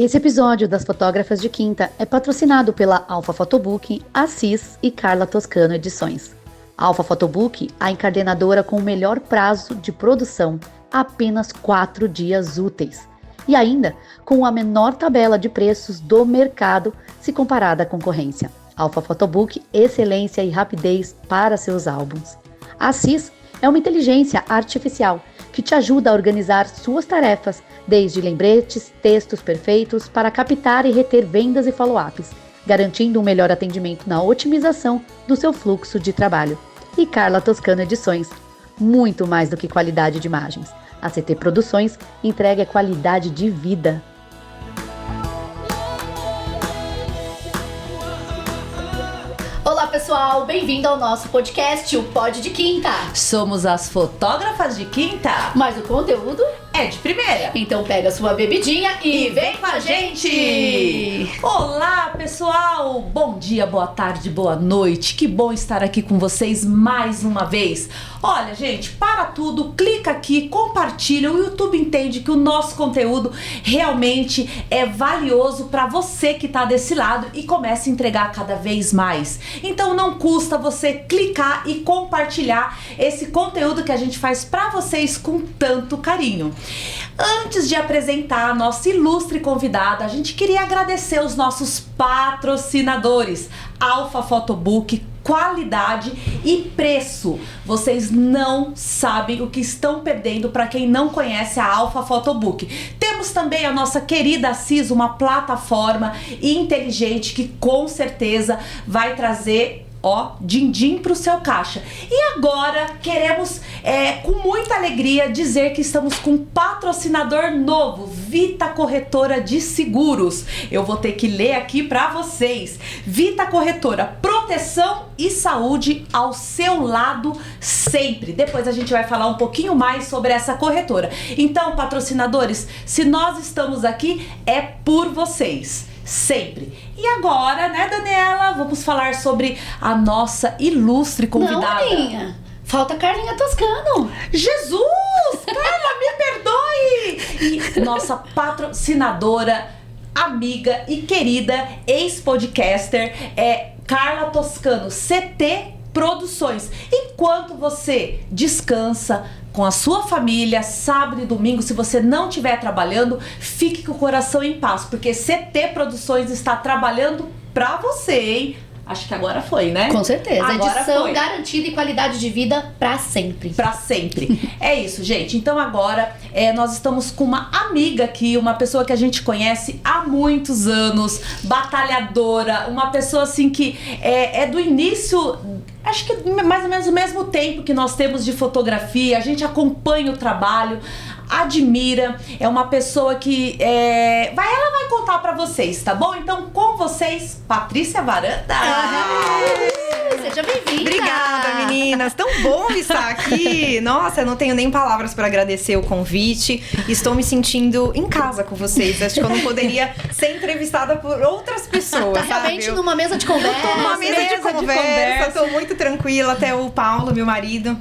Esse episódio das Fotógrafas de Quinta é patrocinado pela Alfa Photobook, Assis e Carla Toscano Edições. Alfa Photobook, a encadenadora com o melhor prazo de produção, apenas 4 dias úteis. E ainda com a menor tabela de preços do mercado se comparada à concorrência. Alfa Photobook, excelência e rapidez para seus álbuns. Assis é uma inteligência artificial que te ajuda a organizar suas tarefas, desde lembretes, textos perfeitos para captar e reter vendas e follow-ups, garantindo um melhor atendimento na otimização do seu fluxo de trabalho. E Carla Toscano Edições, muito mais do que qualidade de imagens. A CT Produções entrega qualidade de vida. Olá pessoal, bem-vindo ao nosso podcast, o Pod de Quinta. Somos as fotógrafas de quinta, mas o conteúdo é de primeira. Então pega sua bebidinha e vem com a gente! Olá pessoal, bom dia, boa tarde, boa noite. Que bom estar aqui com vocês mais uma vez. Olha gente, para tudo, clica aqui, compartilha. O YouTube entende que o nosso conteúdo realmente é valioso para você que tá desse lado e começa a entregar cada vez mais. Então não custa você clicar e compartilhar esse conteúdo que a gente faz para vocês com tanto carinho. Antes de apresentar a nossa ilustre convidada, a gente queria agradecer os nossos patrocinadores, Alfa Photobook, qualidade e preço. Vocês não sabem o que estão perdendo para quem não conhece a Alfa Photobook. Temos também a nossa querida Assis, uma plataforma inteligente que com certeza vai trazer din-din pro seu caixa. E agora queremos com muita alegria dizer que estamos com um patrocinador novo, Vita Corretora de Seguros. Eu vou ter que ler aqui para vocês. Vita Corretora, proteção e saúde ao seu lado sempre. Depois a gente vai falar um pouquinho mais sobre essa corretora. Então, patrocinadores, se nós estamos aqui é por vocês. Sempre. E agora, né, Daniela, vamos falar sobre a nossa ilustre convidada. Não, Aninha. Falta Carlinha Toscano. Jesus! Carla, me perdoe! E nossa patrocinadora, amiga e querida ex-podcaster é Carla Toscano, CT Produções. Enquanto você descansa com a sua família, sábado e domingo, se você não estiver trabalhando, fique com o coração em paz, porque CT Produções está trabalhando pra você, hein? Acho que agora foi, né? Com certeza. Agora edição foi. Garantida e qualidade de vida pra sempre. Pra sempre. É isso, gente. Então agora nós estamos com uma amiga aqui, uma pessoa que a gente conhece há muitos anos, batalhadora, uma pessoa assim que é do início, acho que mais ou menos o mesmo tempo que nós temos de fotografia, a gente acompanha o trabalho, admira, é uma pessoa que ela vai contar pra vocês, tá bom? Então com vocês, Patrícia Varanda. Seja bem-vinda. Obrigada, meninas. Tão bom estar aqui. Nossa, eu não tenho nem palavras para agradecer o convite. Estou me sentindo em casa com vocês. Acho que eu não poderia ser entrevistada por outras pessoas, tá realmente sabe? Numa mesa de conversa. Numa mesa de conversa. Tô muito tranquila. Até o Paulo, meu marido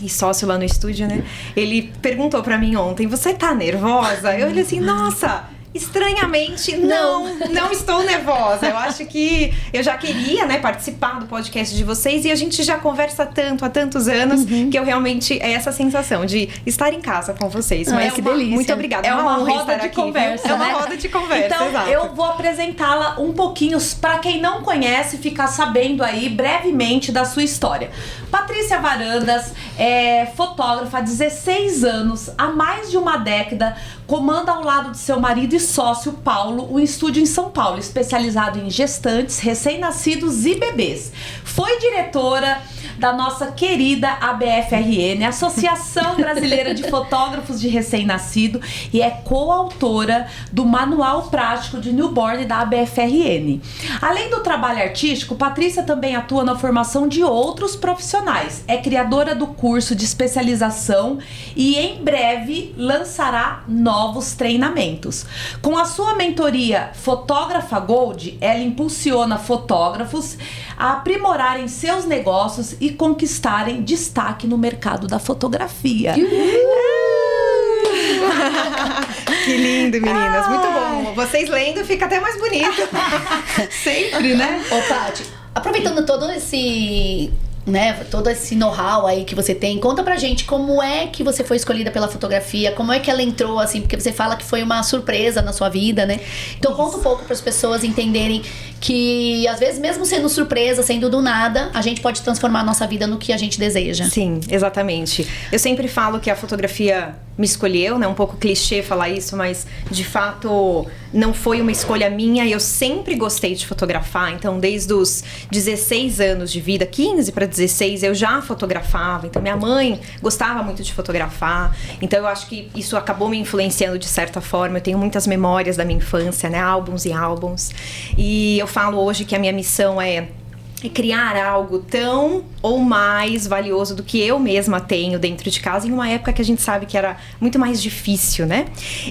e sócio lá no estúdio, né? Ele perguntou pra mim ontem, você tá nervosa? Eu olhei assim, nossa... Estranhamente, não estou nervosa. Eu acho que eu já queria, né, participar do podcast de vocês e a gente já conversa tanto, há tantos anos, que eu realmente, é essa sensação de estar em casa com vocês. Mas que delícia. Muito obrigada. É uma honra roda estar de aqui, conversa, viu? É né? uma roda de conversa, Então, exato. eu vou apresentá-la um pouquinho, para quem não conhece, ficar sabendo aí brevemente da sua história. Patrícia Varandas é fotógrafa há 16 anos, há mais de uma década, comanda ao lado de seu marido e sócio Paulo um estúdio em São Paulo, especializado em gestantes, recém-nascidos e bebês. Foi diretora da nossa querida ABFRN, Associação Brasileira de Fotógrafos de Recém-Nascido, e é coautora do Manual Prático de Newborn da ABFRN. Além do trabalho artístico, Patrícia também atua na formação de outros profissionais. É criadora do curso de especialização e em breve lançará novos treinamentos. Com a sua mentoria Fotógrafa Gold, ela impulsiona fotógrafos a aprimorarem seus negócios e conquistarem destaque no mercado da fotografia. Que lindo, meninas. Muito bom. Vocês lendo fica até mais bonito. Sempre, né? Ô, Paty, aproveitando todo esse know-how aí que você tem, conta pra gente como é que você foi escolhida pela fotografia, como é que ela entrou, assim, porque você fala que foi uma surpresa na sua vida, né? Então conta um pouco para as pessoas entenderem que, às vezes, mesmo sendo surpresa, sendo do nada, a gente pode transformar a nossa vida no que a gente deseja. Sim, exatamente. Eu sempre falo que a fotografia me escolheu, né? Um pouco clichê falar isso, mas de fato não foi uma escolha minha. Eu sempre gostei de fotografar, então desde os 16 anos de vida, 15 para 16, eu já fotografava. Então minha mãe gostava muito de fotografar, então eu acho que isso acabou me influenciando de certa forma. Eu tenho muitas memórias da minha infância, né? Álbuns e álbuns. E eu falo hoje que a minha missão é criar algo tão ou mais valioso do que eu mesma tenho dentro de casa, em uma época que a gente sabe que era muito mais difícil, né?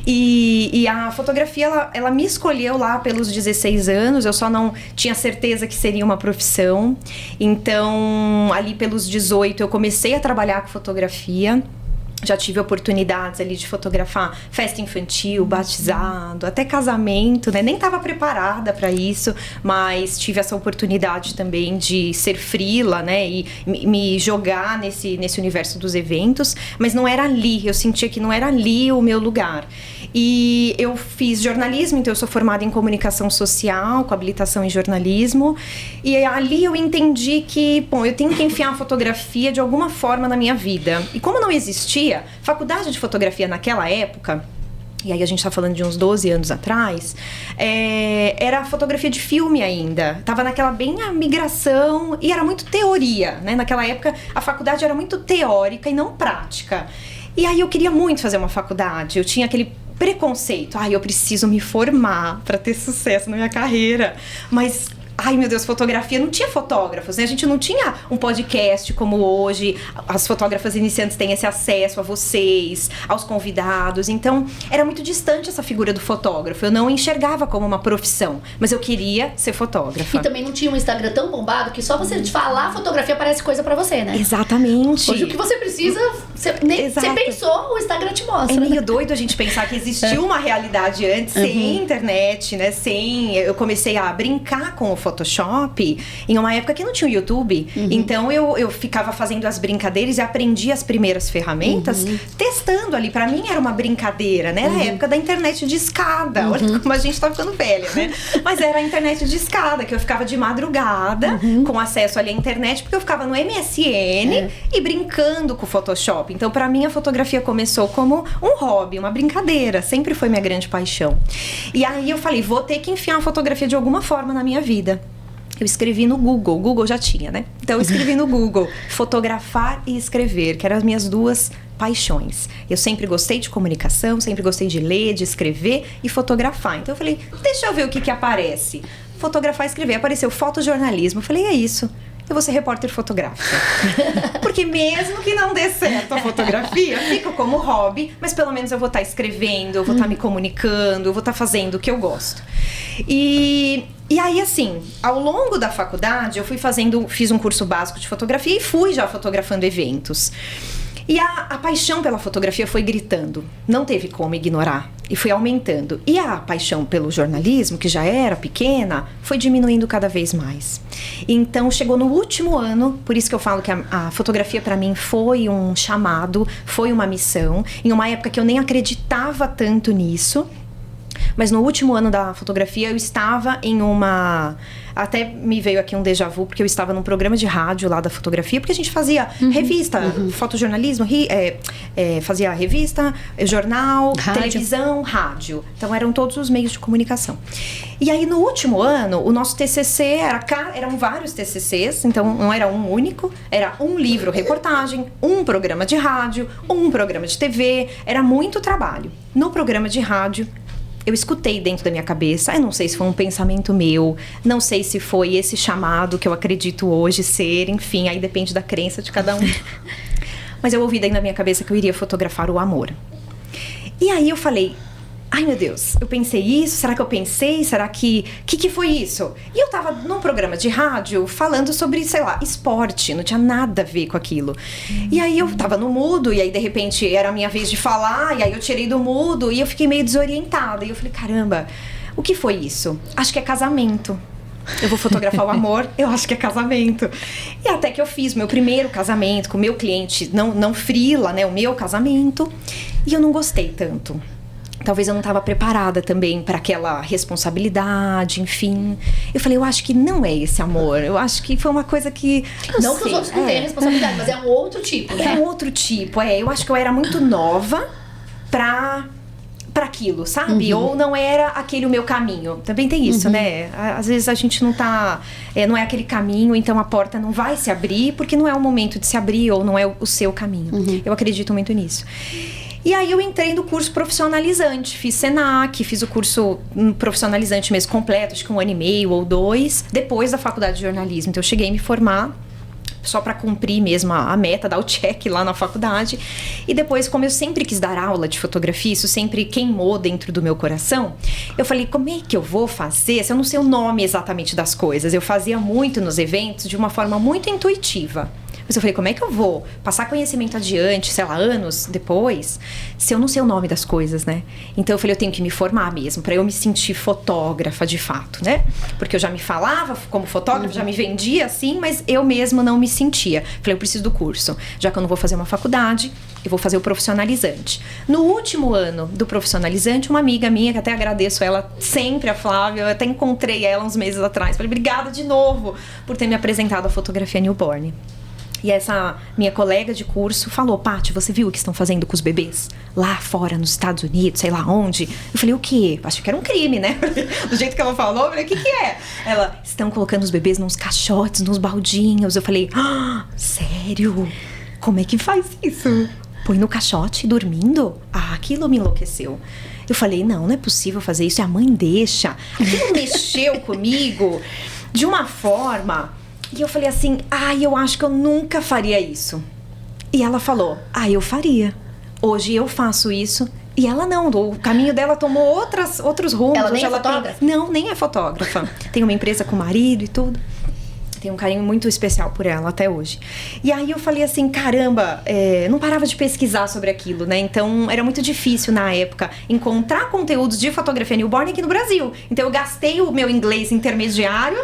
E a fotografia, ela me escolheu lá pelos 16 anos, eu só não tinha certeza que seria uma profissão. Então, ali pelos 18, eu comecei a trabalhar com fotografia. Já tive oportunidades ali de fotografar festa infantil, batizado, até casamento, né? Nem estava preparada para isso, mas tive essa oportunidade também de ser freela, né? E me jogar nesse universo dos eventos, mas não era ali, eu sentia que não era ali o meu lugar. E eu fiz jornalismo, então eu sou formada em comunicação social, com habilitação em jornalismo, e ali eu entendi que, bom, eu tenho que enfiar a fotografia de alguma forma na minha vida. E como não existia faculdade de fotografia naquela época, e aí a gente tá falando de uns 12 anos atrás, era fotografia de filme ainda. Tava naquela bem a migração, e era muito teoria, né? Naquela época a faculdade era muito teórica e não prática. E aí eu queria muito fazer uma faculdade, eu tinha aquele preconceito, eu preciso me formar para ter sucesso na minha carreira, mas ai meu Deus, fotografia, não tinha fotógrafos, né? A gente não tinha um podcast como hoje, as fotógrafas iniciantes têm esse acesso a vocês, aos convidados, então era muito distante essa figura do fotógrafo, eu não enxergava como uma profissão, mas eu queria ser fotógrafa. E também não tinha um Instagram tão bombado que só você te falar fotografia aparece coisa pra você, né? Exatamente. Hoje o que você precisa, você pensou, o Instagram te mostra. É meio doido a gente pensar que existiu uma realidade antes, sem internet, né? Eu comecei a brincar com o Photoshop em uma época que não tinha o YouTube. Então eu ficava fazendo as brincadeiras e aprendi as primeiras ferramentas testando ali. Pra mim era uma brincadeira, né? Era a época da internet de escada. Olha como a gente tá ficando velha, né? Mas era a internet de escada, que eu ficava de madrugada com acesso ali à internet, porque eu ficava no MSN e brincando com o Photoshop. Então pra mim a fotografia começou como um hobby, uma brincadeira. Sempre foi minha grande paixão. E aí eu falei, vou ter que enfiar a fotografia de alguma forma na minha vida. Eu escrevi no Google, o Google já tinha, né? Então eu escrevi no Google, fotografar e escrever, que eram as minhas duas paixões. Eu sempre gostei de comunicação, sempre gostei de ler, de escrever e fotografar. Então eu falei, deixa eu ver o que aparece. Fotografar e escrever. Apareceu fotojornalismo. Eu falei, é isso. Eu vou ser repórter fotográfica. Porque mesmo que não dê certo a fotografia, fica como hobby, mas pelo menos eu vou estar escrevendo, eu vou estar me comunicando, eu vou estar fazendo o que eu gosto. E aí, assim, ao longo da faculdade, eu fiz um curso básico de fotografia e fui já fotografando eventos. E a paixão pela fotografia foi gritando, não teve como ignorar, e foi aumentando. E a paixão pelo jornalismo, que já era pequena, foi diminuindo cada vez mais. Então chegou no último ano, por isso que eu falo que a fotografia para mim foi um chamado, foi uma missão, em uma época que eu nem acreditava tanto nisso. Mas no último ano da fotografia eu estava em uma... Até me veio aqui um déjà vu, porque eu estava num programa de rádio lá da fotografia, porque a gente fazia revista, fotojornalismo, fazia revista, jornal, televisão, rádio. Então eram todos os meios de comunicação. E aí no último ano, o nosso TCC eram vários TCCs, então não era um único, era um livro reportagem, um programa de rádio, um programa de TV, era muito trabalho. No programa de rádio, eu escutei dentro da minha cabeça, eu não sei se foi um pensamento meu, não sei se foi esse chamado que eu acredito hoje ser, enfim, aí depende da crença de cada um. Mas eu ouvi dentro da minha cabeça que eu iria fotografar o amor. E aí eu falei, ai meu Deus, eu pensei isso? Será que eu pensei? Será que foi isso? E eu tava num programa de rádio falando sobre, sei lá, esporte, não tinha nada a ver com aquilo. E aí eu tava no mudo, e aí de repente era a minha vez de falar, e aí eu tirei do mudo, e eu fiquei meio desorientada. E eu falei, caramba, o que foi isso? Acho que é casamento. Eu vou fotografar o amor, eu acho que é casamento. E até que eu fiz meu primeiro casamento com o meu cliente, não freela, né, o meu casamento, e eu não gostei tanto. Talvez eu não estava preparada também para aquela responsabilidade, enfim. Eu falei, eu acho que não é esse amor. Eu acho que foi uma coisa que... Não que os outros não tenham responsabilidade, mas é um outro tipo, né? É um outro tipo, Eu acho que eu era muito nova para aquilo, sabe? Ou não era aquele o meu caminho. Também tem isso, né? Às vezes a gente não tá... não é aquele caminho, então a porta não vai se abrir porque não é o momento de se abrir ou não é o seu caminho. Eu acredito muito nisso. E aí eu entrei no curso profissionalizante, fiz Senac, fiz o curso profissionalizante mesmo completo, acho que 1 ano e meio ou 2, depois da faculdade de jornalismo. Então eu cheguei a me formar só para cumprir mesmo a meta, dar o check lá na faculdade. E depois, como eu sempre quis dar aula de fotografia, isso sempre queimou dentro do meu coração, eu falei, como é que eu vou fazer se eu não sei o nome exatamente das coisas? Eu fazia muito nos eventos de uma forma muito intuitiva. Mas eu falei, como é que eu vou passar conhecimento adiante, sei lá, anos depois, se eu não sei o nome das coisas, né? Então eu falei, eu tenho que me formar mesmo, pra eu me sentir fotógrafa de fato, né? Porque eu já me falava como fotógrafa, já me vendia assim, mas eu mesma não me sentia. Falei, eu preciso do curso. Já que eu não vou fazer uma faculdade, eu vou fazer o profissionalizante. No último ano do profissionalizante, uma amiga minha, que até agradeço ela sempre, a Flávia, eu até encontrei ela uns meses atrás. Falei, obrigada de novo por ter me apresentado a fotografia newborn. E essa minha colega de curso falou, Paty, você viu o que estão fazendo com os bebês? Lá fora, nos Estados Unidos, sei lá onde. Eu falei, o quê? Acho que era um crime, né? Do jeito que ela falou, eu falei, o que é? Ela, estão colocando os bebês nos caixotes, nos baldinhos. Eu falei, sério? Como é que faz isso? Põe no caixote dormindo? Aquilo me enlouqueceu. Eu falei, não é possível fazer isso. E a mãe deixa. Aquilo mexeu comigo de uma forma... E eu falei assim, eu acho que eu nunca faria isso. E ela falou, eu faria. Hoje eu faço isso. E ela não, o caminho dela tomou outros rumos. Ela nem é fotógrafa? Não, nem é fotógrafa. Tem uma empresa com o marido e tudo. Tenho um carinho muito especial por ela até hoje. E aí eu falei assim, caramba, não parava de pesquisar sobre aquilo, né? Então era muito difícil na época encontrar conteúdos de fotografia newborn aqui no Brasil. Então eu gastei o meu inglês intermediário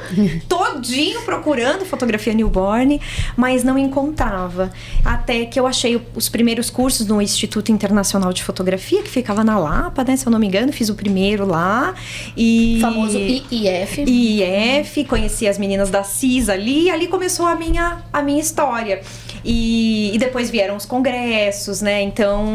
todinho procurando fotografia newborn, mas não encontrava. Até que eu achei os primeiros cursos no Instituto Internacional de Fotografia, que ficava na Lapa, né? Se eu não me engano, fiz o primeiro lá. E... famoso IIF. IIF, conheci as meninas da CIS ali começou a minha história. E depois vieram os congressos, né? Então,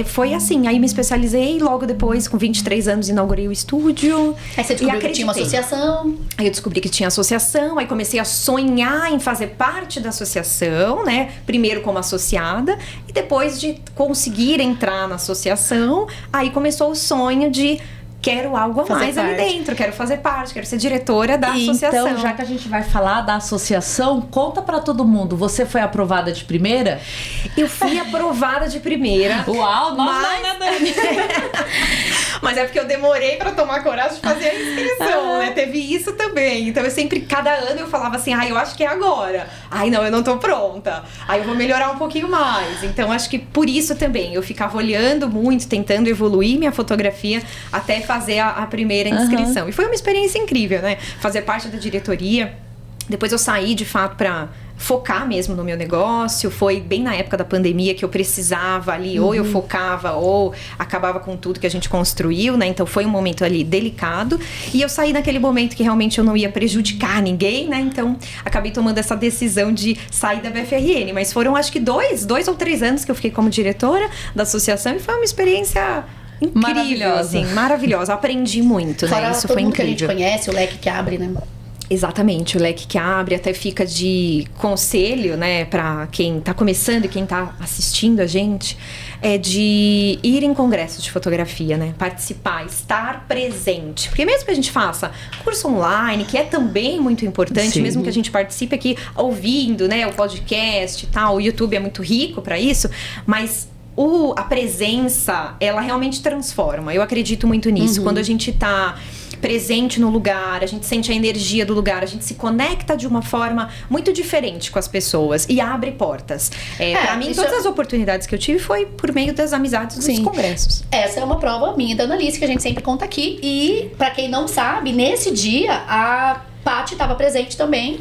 foi assim. Aí me especializei, logo depois, com 23 anos, inaugurei o estúdio. Aí você descobriu que tinha uma associação. Aí eu descobri que tinha associação, aí comecei a sonhar em fazer parte da associação, né? Primeiro como associada, e depois de conseguir entrar na associação, aí começou o sonho de... quero algo a mais ali dentro, quero fazer parte, quero ser diretora da associação. Então, já que a gente vai falar da associação, conta pra todo mundo, você foi aprovada de primeira? Eu fui aprovada de primeira. Uau, nós não, né, Dani? Mas é porque eu demorei pra tomar coragem de fazer a inscrição, né? Teve isso também. Então eu sempre, cada ano eu falava assim, eu acho que é agora. Não, eu não tô pronta. Eu vou melhorar um pouquinho mais. Então acho que por isso também, eu ficava olhando muito, tentando evoluir minha fotografia até fazer a primeira inscrição. E foi uma experiência incrível, né? Fazer parte da diretoria. Depois eu saí, de fato, pra focar mesmo no meu negócio. Foi bem na época da pandemia que eu precisava ali, ou eu focava, ou acabava com tudo que a gente construiu, né? Então foi um momento ali delicado. E eu saí naquele momento que realmente eu não ia prejudicar ninguém, né? Então acabei tomando essa decisão de sair da BFRN. Mas foram, acho que 2 ou 3 anos que eu fiquei como diretora da associação. E foi uma experiência... incrível, maravilhosa. Assim, maravilhosa. Aprendi muito, fora né? Isso todo foi mundo incrível. Que a gente conhece, o leque que abre, né? Exatamente, o leque que abre, até fica de conselho, né, para quem tá começando e quem tá assistindo a gente, é de ir em congressos de fotografia, né, participar, estar presente, porque mesmo que a gente faça curso online, que é também muito importante, Sim. mesmo que a gente participe aqui ouvindo, né, o podcast e tal, o YouTube é muito rico para isso, mas a presença, ela realmente transforma. Eu acredito muito nisso. Quando a gente tá presente no lugar, a gente sente a energia do lugar, a gente se conecta de uma forma muito diferente com as pessoas e abre portas. Pra mim, todas as oportunidades que eu tive foi por meio das amizades dos congressos. Essa é uma prova minha da Annalise, que a gente sempre conta aqui. E, pra quem não sabe, nesse dia, a Paty estava presente também.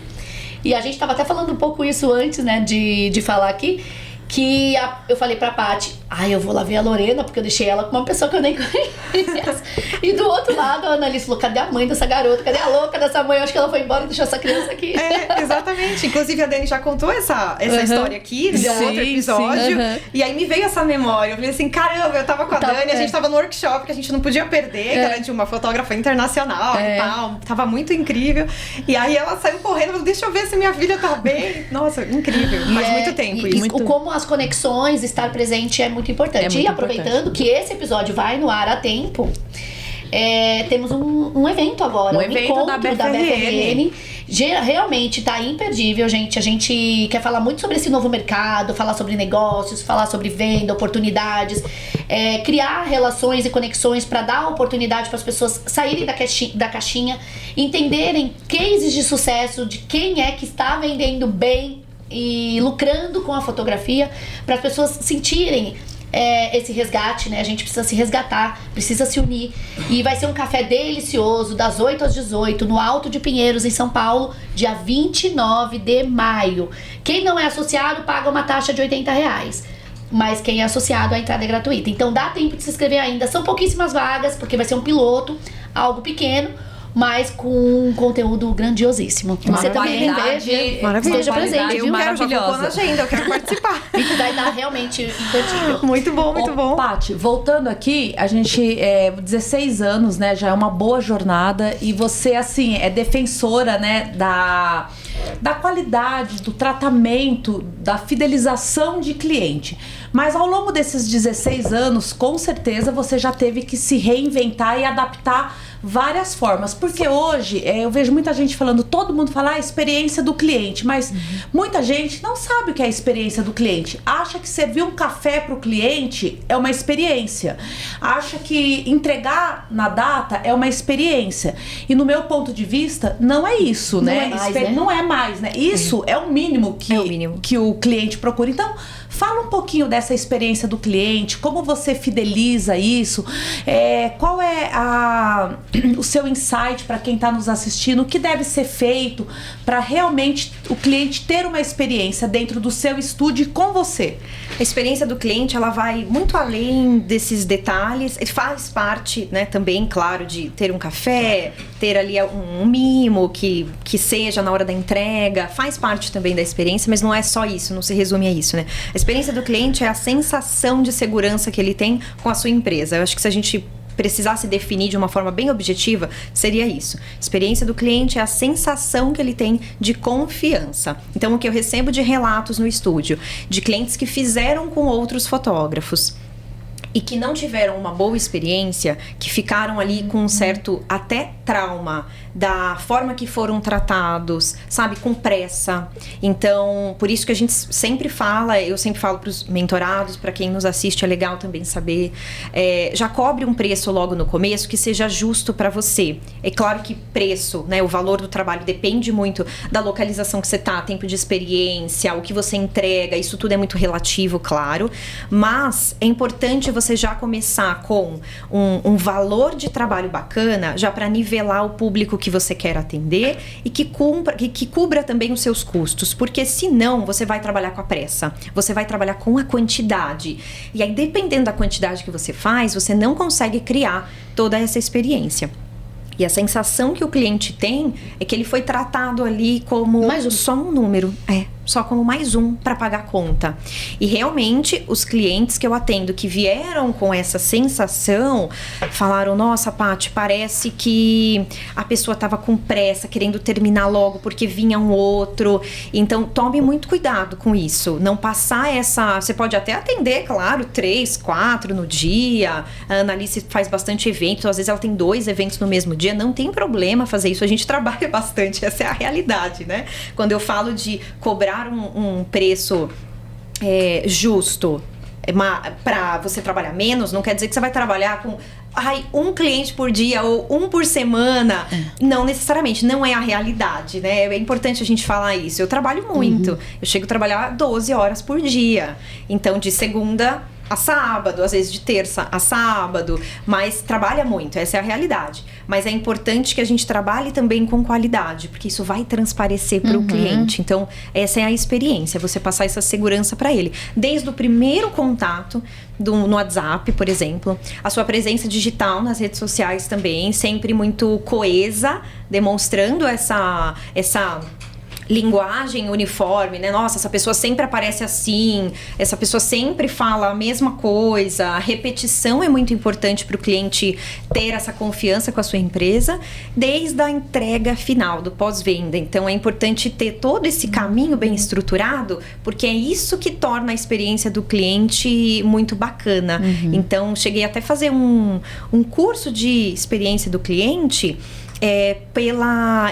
E a gente tava até falando um pouco isso antes, né, de falar aqui. Que eu falei pra Paty, eu vou lá ver a Lorena, porque eu deixei ela com uma pessoa que eu nem conheço. E do outro lado, a Annalise falou, cadê a mãe dessa garota? Cadê a louca dessa mãe? Eu acho que ela foi embora e deixou essa criança aqui. Exatamente. Inclusive, a Dani já contou essa história aqui, no outro episódio. E aí me veio essa memória. Eu falei assim, caramba, eu tava com a Dani, a gente tava no workshop que a gente não podia perder, que era de uma fotógrafa internacional e tal. Tava muito incrível. E aí ela saiu correndo e falou, deixa eu ver se minha filha tá bem. Nossa, incrível. Faz muito tempo isso. Como as conexões, estar presente é muito importante. E aproveitando que esse episódio vai no ar a tempo, temos um evento agora. Um evento encontro da BFRN. Realmente tá imperdível, gente. A gente quer falar muito sobre esse novo mercado, falar sobre negócios, falar sobre venda, oportunidades, criar relações e conexões para dar oportunidade para as pessoas saírem da caixinha, entenderem cases de sucesso de quem é que está vendendo bem e lucrando com a fotografia, para as pessoas sentirem esse resgate, né? A gente precisa se resgatar, precisa se unir. E vai ser um café delicioso, das 8 às 18, no Alto de Pinheiros, em São Paulo, dia 29 de maio. Quem não é associado paga uma taxa de R$80. Mas quem é associado, a entrada é gratuita. Então dá tempo de se inscrever ainda. São pouquíssimas vagas, porque vai ser um piloto, algo pequeno, mas com um conteúdo grandiosíssimo. Você também esteja presente. Eu quero, já colocou na agenda, eu quero participar. E que vai dar realmente imperdível. Muito bom, muito bom. Paty, voltando aqui, a gente 16 anos, né, já é uma boa jornada, e você, assim, é defensora, né, da qualidade, do tratamento, da fidelização de cliente. Mas ao longo desses 16 anos, com certeza você já teve que se reinventar e adaptar várias formas. Porque hoje eu vejo muita gente falando, todo mundo fala a experiência do cliente, mas muita gente não sabe o que é a experiência do cliente. Acha que servir um café para o cliente é uma experiência. Acha que entregar na data é uma experiência. E no meu ponto de vista, não é isso, né? Não é mais, né? Isso é o mínimo que o cliente procura. Então, fala um pouquinho dessa experiência do cliente, como você fideliza isso, qual é o seu insight para quem está nos assistindo, o que deve ser feito para realmente o cliente ter uma experiência dentro do seu estúdio com você? A experiência do cliente, ela vai muito além desses detalhes. Ele faz parte, né, também, claro, de ter um café, ter ali um mimo que seja na hora da entrega, faz parte também da experiência, mas não é só isso, não se resume a isso, né? A experiência do cliente é a sensação de segurança que ele tem com a sua empresa. Eu acho que se a gente precisasse definir de uma forma bem objetiva, seria isso. Experiência do cliente é a sensação que ele tem de confiança. Então, o que eu recebo de relatos no estúdio, de clientes que fizeram com outros fotógrafos e que não tiveram uma boa experiência, que ficaram ali com um certo até trauma da forma que foram tratados, sabe, com pressa. Então, por isso que a gente sempre fala, eu sempre falo para os mentorados, para quem nos assiste, é legal também saber, já cobre um preço logo no começo que seja justo para você. É claro que preço, né, o valor do trabalho depende muito da localização que você tá, tempo de experiência, o que você entrega, isso tudo é muito relativo, claro, mas é importante você já começar com um valor de trabalho bacana, já para nivelar o público que você quer atender e que cubra também os seus custos, porque senão você vai trabalhar com a pressa, você vai trabalhar com a quantidade, e aí dependendo da quantidade que você faz, você não consegue criar toda essa experiência. E a sensação que o cliente tem é que ele foi tratado ali como só um número, só como mais um para pagar a conta. E realmente os clientes que eu atendo que vieram com essa sensação falaram: nossa, Paty, parece que a pessoa estava com pressa, querendo terminar logo porque vinha um outro. Então tome muito cuidado com isso, não passar essa... Você pode até atender, claro, 3, 4 no dia. A Annalise faz bastante evento, às vezes ela tem 2 eventos no mesmo dia, não tem problema fazer isso, a gente trabalha bastante, essa é a realidade, né? Quando eu falo de cobrar um preço justo, Pra você trabalhar menos, não quer dizer que você vai trabalhar com um cliente por dia ou um por semana. Não necessariamente, não é a realidade, né? É importante a gente falar isso. Eu trabalho muito. Eu chego a trabalhar 12 horas por dia. Então, de segunda a sábado, às vezes de terça a sábado, mas trabalha muito, essa é a realidade. Mas é importante que a gente trabalhe também com qualidade, porque isso vai transparecer para o cliente. Então, essa é a experiência, você passar essa segurança para ele. Desde o primeiro contato no WhatsApp, por exemplo, a sua presença digital nas redes sociais também, sempre muito coesa, demonstrando essa linguagem uniforme, né? Nossa, essa pessoa sempre aparece assim, essa pessoa sempre fala a mesma coisa. A repetição é muito importante para o cliente ter essa confiança com a sua empresa, desde a entrega final, do pós-venda. Então, é importante ter todo esse caminho bem estruturado, porque é isso que torna a experiência do cliente muito bacana. Então, cheguei até a fazer um curso de experiência do cliente,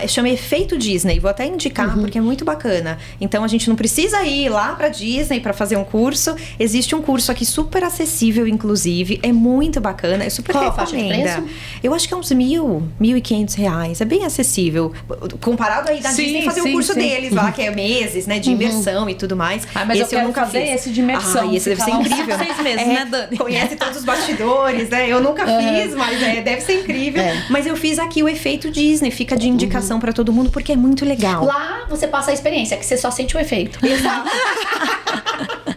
chama Efeito Disney. Vou até indicar, porque é muito bacana. Então, a gente não precisa ir lá pra Disney para fazer um curso. Existe um curso aqui super acessível, inclusive. É muito bacana. Eu super recomendo. Qual a faixa de preço? Eu acho que é uns R$1.500. É bem acessível. Comparado aí da Disney fazer o curso deles lá, que é meses, né? De imersão e tudo mais. Mas esse eu nunca fiz. Esse de imersão. Esse deve ser incrível. 6 meses, né, Dani? Conhece todos os bastidores, né? Eu nunca fiz, mas deve ser incrível. Mas eu fiz aqui o Efeito Disney, fica de indicação pra todo mundo, porque é muito legal. Lá você passa a experiência, que você só sente o efeito. Exato.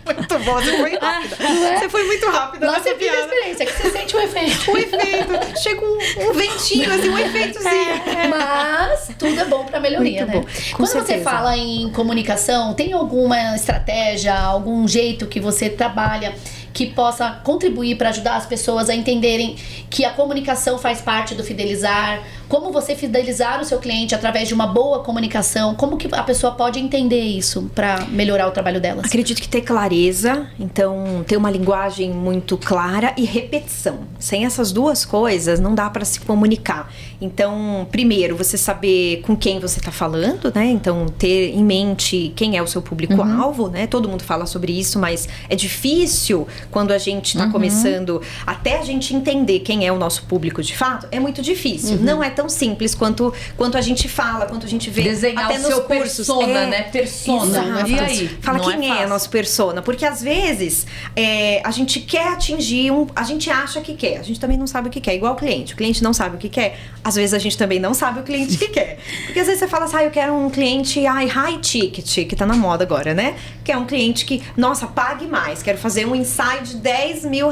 Muito bom, você foi rápida. Você foi muito rápida. Lá você vive a experiência, que você sente o efeito. O efeito. Chega um ventinho, assim, um efeitozinho. Mas tudo é bom pra melhoria, muito né? Bom. Quando você fala em comunicação, tem alguma estratégia, algum jeito que você trabalha que possa contribuir para ajudar as pessoas a entenderem que a comunicação faz parte do fidelizar? Como você fidelizar o seu cliente através de uma boa comunicação? Como que a pessoa pode entender isso para melhorar o trabalho delas? Acredito que ter clareza, então ter uma linguagem muito clara e repetição. Sem essas duas coisas não dá para se comunicar. Então, primeiro, você saber com quem você está falando, né? Então, ter em mente quem é o seu público-alvo, né? Todo mundo fala sobre isso, mas é difícil quando a gente está começando, até a gente entender quem é o nosso público de fato, é muito difícil. Não é tão simples quanto a gente fala, quanto a gente vê. Desenhar até o nos seu cursos. Persona, né? Persona. Exato. E aí? Fala não quem é nosso persona. Porque às vezes a gente quer atingir a gente acha que quer. A gente também não sabe o que quer. Igual o cliente. O cliente não sabe o que quer. Às vezes a gente também não sabe o cliente que quer. Porque às vezes você fala assim, eu quero um cliente high ticket, que tá na moda agora, né? Que é um cliente que, nossa, pague mais. Quero fazer um ensaio de R$10 mil.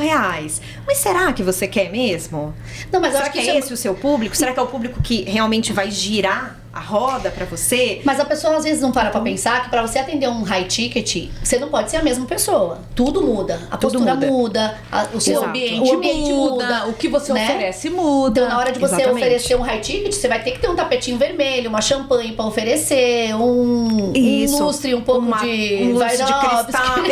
Mas será que você quer mesmo? Não, mas será acho que é esse o seu público? Será que é o público que realmente vai girar a roda pra você? Mas a pessoa às vezes não para pra pensar que pra você atender um high ticket, você não pode ser a mesma pessoa. Tudo muda. A postura muda, o seu ambiente muda, o que você oferece muda. Então, na hora de você oferecer um high ticket, você vai ter que ter um tapetinho vermelho, uma champanhe pra oferecer, um lustre, um pouco um lustre de cristal.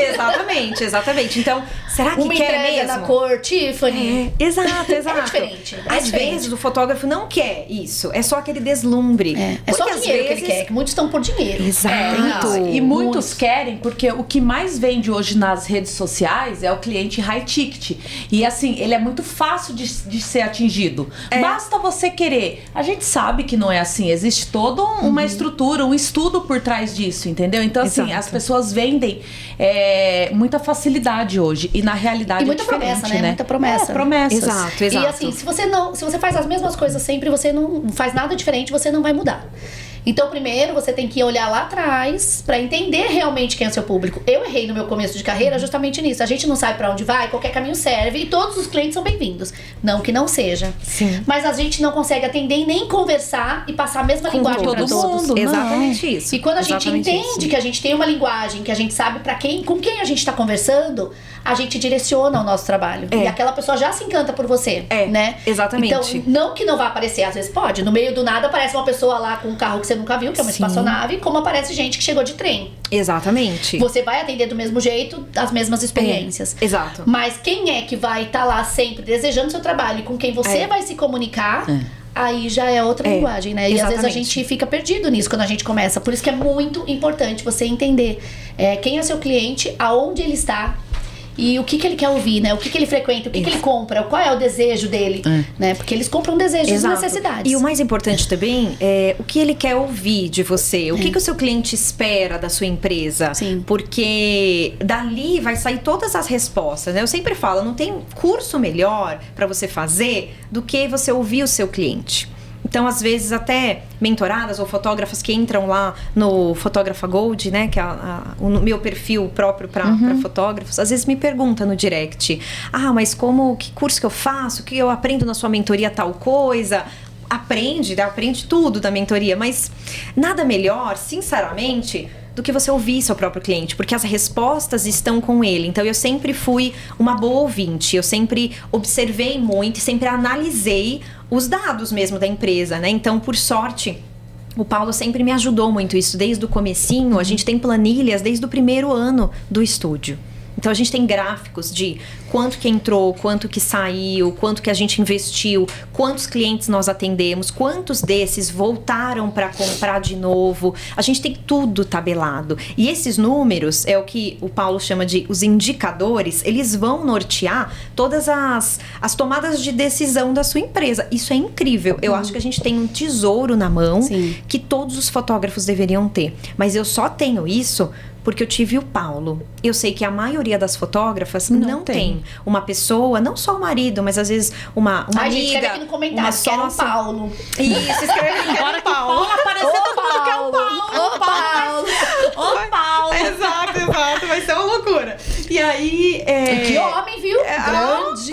Exatamente. Então, será que quer mesmo? Na cor Tiffany. Exato. É diferente. Às vezes o fotógrafo não quer isso, é só aquele deslumbre. É só dinheiro que ele quer, que muitos estão por dinheiro. Exato. E muitos querem, porque o que mais vende hoje nas redes sociais é o cliente high ticket. E assim, ele é muito fácil de ser atingido. Basta você querer. A gente sabe que não é assim. Existe toda uma estrutura, um estudo por trás disso, entendeu? Então, assim, as pessoas vendem muita facilidade hoje. E na realidade muita promessa, né? Muita promessa. Promessas. Exato. E assim, se você faz as mesmas coisas sempre, você não faz nada diferente, você não vai mudar. Então, primeiro, você tem que olhar lá atrás pra entender realmente quem é o seu público. Eu errei no meu começo de carreira justamente nisso. A gente não sabe pra onde vai, qualquer caminho serve e todos os clientes são bem-vindos. Não que não seja. Sim. Mas a gente não consegue atender e nem conversar e passar a mesma linguagem pra todos. Exatamente isso. E quando a gente entende que a gente tem uma linguagem, que a gente sabe com quem a gente tá conversando, a gente direciona o nosso trabalho. E aquela pessoa já se encanta por você, né? Exatamente. Então, não que não vá aparecer, às vezes pode. No meio do nada aparece uma pessoa lá com um carro que você nunca viu, que é uma espaçonave, como aparece gente que chegou de trem. Exatamente. Você vai atender do mesmo jeito, as mesmas experiências. Exato. Mas quem é que vai estar lá sempre desejando seu trabalho e com quem você vai se comunicar, aí já é outra linguagem, né? E às vezes a gente fica perdido nisso quando a gente começa. Por isso que é muito importante você entender quem é seu cliente, aonde ele está e o que ele quer ouvir, né? O que ele frequenta, o que ele compra, qual é o desejo dele, né? Porque eles compram desejos e necessidades. E o mais importante também é o que ele quer ouvir de você, o que o seu cliente espera da sua empresa. Sim. Porque dali vai sair todas as respostas, né? Eu sempre falo, não tem curso melhor para você fazer do que você ouvir o seu cliente. Então, às vezes, até mentoradas ou fotógrafas que entram lá no Fotógrafa Gold, né? Que é o meu perfil próprio para fotógrafos, às vezes me perguntam no direct: mas que curso que eu faço? O que eu aprendo na sua mentoria tal coisa? Aprende tudo da mentoria, mas nada melhor, sinceramente, do que você ouvir seu próprio cliente, porque as respostas estão com ele. Então, eu sempre fui uma boa ouvinte, eu sempre observei muito e sempre analisei os dados mesmo da empresa, né? Então, por sorte, o Paulo sempre me ajudou muito isso, desde o comecinho. A gente tem planilhas desde o primeiro ano do estúdio. Então, a gente tem gráficos de quanto que entrou, quanto que saiu, quanto que a gente investiu, quantos clientes nós atendemos, quantos desses voltaram para comprar de novo. A gente tem tudo tabelado. E esses números é o que o Paulo chama de os indicadores, eles vão nortear todas as tomadas de decisão da sua empresa. Isso é incrível. Eu acho que a gente tem um tesouro na mão. Sim. Que todos os fotógrafos deveriam ter. Mas eu só tenho isso porque eu tive o Paulo. Eu sei que a maioria das fotógrafas não tem uma pessoa, não só o marido, mas às vezes uma amiga, gente, escreve aqui no comentário, uma sócia. Quero o Paulo. Isso, escreve aqui, quero o Paulo. Aparecer todo mundo quer o Paulo. O Paulo. Exato. Vai ser uma loucura. E aí... Que homem, viu? Grande.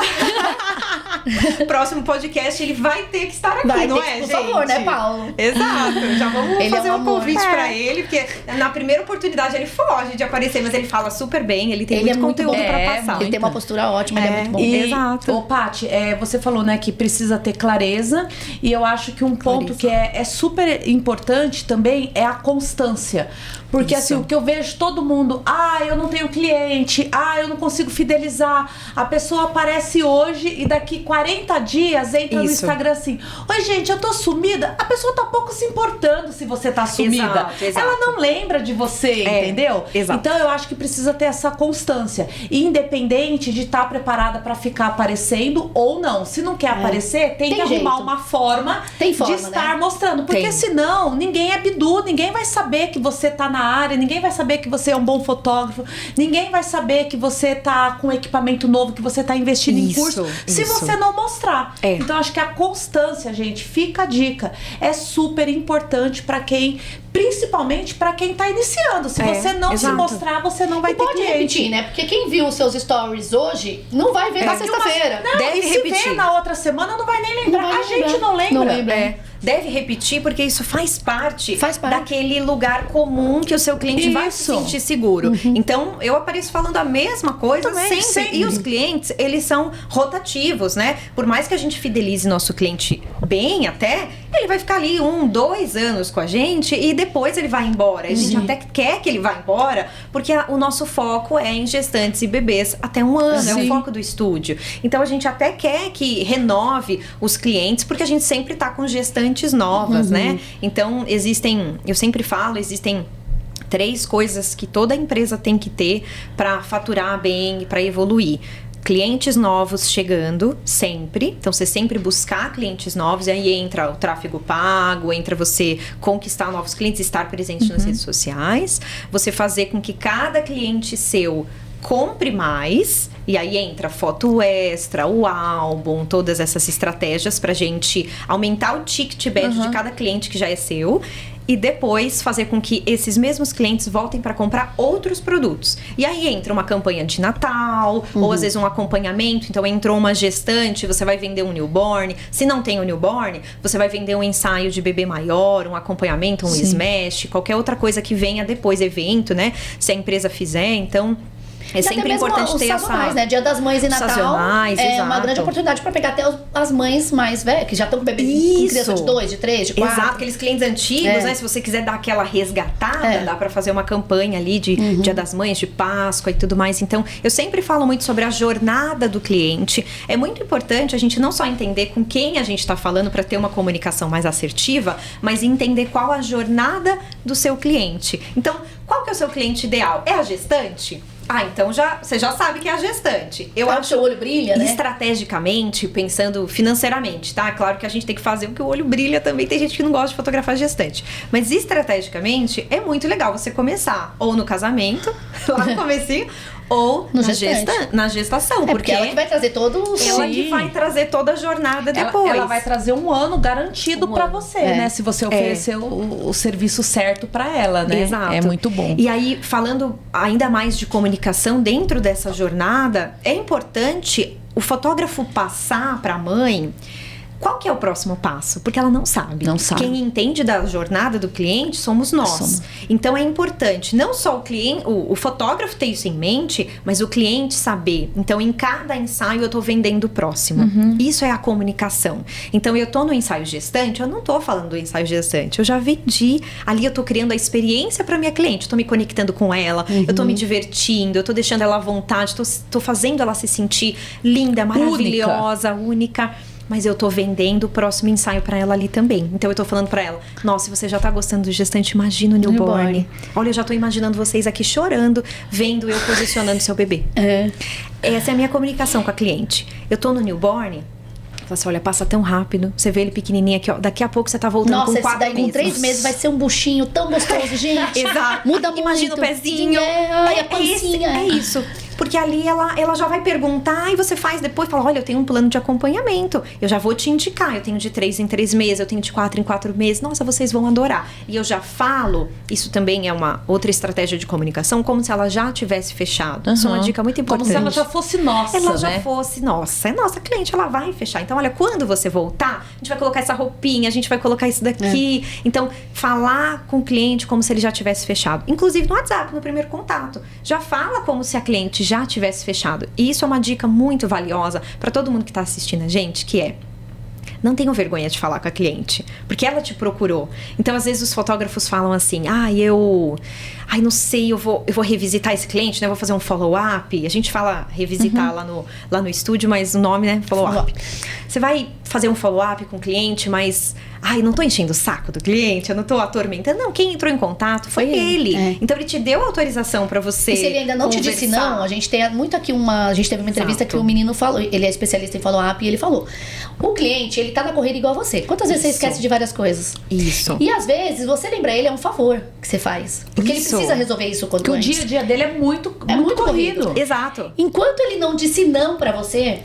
Próximo podcast, ele vai ter que estar aqui, não é, gente? Por favor, né, Paulo? Exato. Já vamos fazer um convite pra ele, porque na primeira oportunidade ele foge de aparecer, mas ele fala super bem, ele tem muito conteúdo pra passar. Ele tem uma postura ótima, ele é muito bom. Exato. Ô, Paty, você falou, né, que precisa ter clareza, e eu acho que um ponto que é super importante também é a constância. Porque assim, o que eu vejo todo mundo, eu não tenho cliente, eu não consigo fidelizar. A pessoa aparece hoje e daqui 40 dias entra no Instagram assim: oi, gente, eu tô sumida. A pessoa tá pouco se importando se você tá sumida. Exato. Ela não lembra de você, entendeu? Exato. Então eu acho que precisa ter essa constância. Independente de estar preparada pra ficar aparecendo ou não. Se não quer aparecer, tem que arrumar uma forma de estar mostrando. Porque senão, ninguém é bidu, ninguém vai saber que você tá na área, ninguém vai saber que você é um bom fotógrafo, ninguém vai saber que você tá com equipamento novo, que você tá investindo em curso, se você não mostrar. Então, acho que a constância, gente, fica a dica. É super importante pra quem, principalmente pra quem tá iniciando. Se você não se mostrar, você não vai ter cliente. Pode repetir, né? Porque quem viu os seus stories hoje, não vai ver na sexta-feira. Deve repetir. Se vê na outra semana, não vai nem lembrar. A gente não lembra. Não lembra. Deve repetir, porque isso faz parte daquele lugar comum que o seu cliente vai se sentir seguro. Então, eu apareço falando a mesma coisa sempre. E os clientes, eles são rotativos, né? Por mais que a gente fidelize nosso cliente bem até, ele vai ficar ali 1, 2 anos com a gente e depois ele vai embora. A gente até quer que ele vá embora, porque o nosso foco é em gestantes e bebês até 1 ano. É o foco do estúdio. Então, a gente até quer que renove os clientes, porque a gente sempre tá com gestantes novas, né? Então, eu sempre falo, existem 3 coisas que toda empresa tem que ter para faturar bem e para evoluir. Clientes novos chegando, sempre. Então, você sempre buscar clientes novos. E aí entra o tráfego pago, entra você conquistar novos clientes, estar presente nas redes sociais. Você fazer com que cada cliente seu compre mais, e aí entra foto extra, o álbum, todas essas estratégias pra gente aumentar o ticket médio de cada cliente que já é seu. E depois fazer com que esses mesmos clientes voltem para comprar outros produtos. E aí entra uma campanha de Natal, ou às vezes um acompanhamento. Então entrou uma gestante, você vai vender um newborn. Se não tem um newborn, você vai vender um ensaio de bebê maior, um acompanhamento, um smash, qualquer outra coisa que venha depois, evento, né? Se a empresa fizer, então... É sempre importante ter essa... né? Dia das Mães e Natal é uma grande oportunidade para pegar até as mães mais velhas, que já estão com bebê com criança de 2, de 3, de 4. Exato, aqueles clientes antigos, né? Se você quiser dar aquela resgatada, dá para fazer uma campanha ali de Dia das Mães, de Páscoa e tudo mais. Então, eu sempre falo muito sobre a jornada do cliente. É muito importante a gente não só entender com quem a gente está falando para ter uma comunicação mais assertiva, mas entender qual a jornada do seu cliente. Então, qual que é o seu cliente ideal? É a gestante? Então você já sabe que é a gestante. Eu Claro acho que o olho brilha, né? Estrategicamente, pensando financeiramente, tá? Claro que a gente tem que fazer o que o olho brilha também. Tem gente que não gosta de fotografar gestante. Mas estrategicamente, é muito legal você começar ou no casamento, lá no comecinho, ou na gestação. Porque ela que vai trazer todo o... Ela que vai trazer toda a jornada depois. Ela vai trazer um ano garantido pra você, né? Se você oferecer o serviço certo pra ela, né? Exato. É muito bom. E aí, falando ainda mais de comunicação dentro dessa jornada, é importante o fotógrafo passar pra mãe qual que é o próximo passo? Porque ela não sabe. Não sabe. Quem entende da jornada do cliente somos nós. Então é importante não só o cliente, o fotógrafo ter isso em mente, mas o cliente saber. Então em cada ensaio eu tô vendendo o próximo. Isso é a comunicação. Então eu tô no ensaio gestante, eu não tô falando do ensaio gestante. Eu já vendi, ali eu tô criando a experiência para minha cliente. Tô me conectando com ela, eu tô me divertindo, eu tô deixando ela à vontade, tô fazendo ela se sentir linda, maravilhosa, única. Mas eu tô vendendo o próximo ensaio pra ela ali também. Então eu tô falando pra ela, nossa, se você já tá gostando do gestante, imagina o newborn. Olha, eu já tô imaginando vocês aqui chorando, vendo eu posicionando seu bebê. Essa é a minha comunicação com a cliente. Eu tô no newborn, fala assim, olha, passa tão rápido. Você vê ele pequenininho aqui, ó. Daqui a pouco você tá voltando com 4 meses. Com 3 meses vai ser um buchinho tão gostoso, gente. Exato. Muda muito. Imagina o pezinho. Ai, a pancinha. É isso. Porque ali ela já vai perguntar e você faz depois, fala, olha, eu tenho um plano de acompanhamento, eu já vou te indicar, eu tenho de 3 em 3 meses, eu tenho de 4 em 4 meses, nossa, vocês vão adorar. E eu já falo, isso também é uma outra estratégia de comunicação, como se ela já tivesse fechado. Isso é uma dica muito importante. Como se ela já fosse nossa, ela já fosse nossa. É nossa cliente, ela vai fechar. Então, olha, quando você voltar, a gente vai colocar essa roupinha, a gente vai colocar isso daqui. Então, falar com o cliente como se ele já tivesse fechado. Inclusive no WhatsApp, no primeiro contato. Já fala como se a cliente já tivesse fechado. E isso é uma dica muito valiosa para todo mundo que está assistindo a gente, que é: não tenham vergonha de falar com a cliente, porque ela te procurou. Então, às vezes, os fotógrafos falam assim, não sei, eu vou revisitar esse cliente, né? Eu vou fazer um follow-up. A gente fala revisitar lá no estúdio, mas o nome, né? Follow-up. Você vai fazer um follow-up com o cliente, mas... não tô enchendo o saco do cliente, eu não tô atormentando. Não, quem entrou em contato foi ele. Então, ele te deu autorização pra você. E se ele ainda não te disse não, a gente tem muito aqui a gente teve uma entrevista que o menino falou, ele é especialista em follow-up, e ele falou, o cliente, ele tá na corrida igual você. Quantas vezes você esquece de várias coisas? Isso. E às vezes, você lembra ele, é um favor que você faz. Porque ele precisa resolver isso quanto antes. Porque o dia a dia dele é muito corrido. Exato. Enquanto ele não disse não pra você...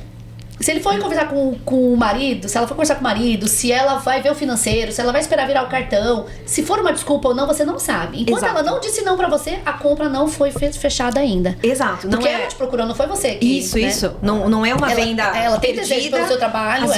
Se ele for conversar com o marido, se ela for conversar com o marido, se ela vai ver o financeiro, se ela vai esperar virar o cartão, se for uma desculpa ou não, você não sabe. Enquanto ela não disse não pra você, a compra não foi fechada ainda. Exato. Porque ela te procurou, não foi você que... Isso. Não é uma venda ela tem perdida. desejo pelo seu trabalho.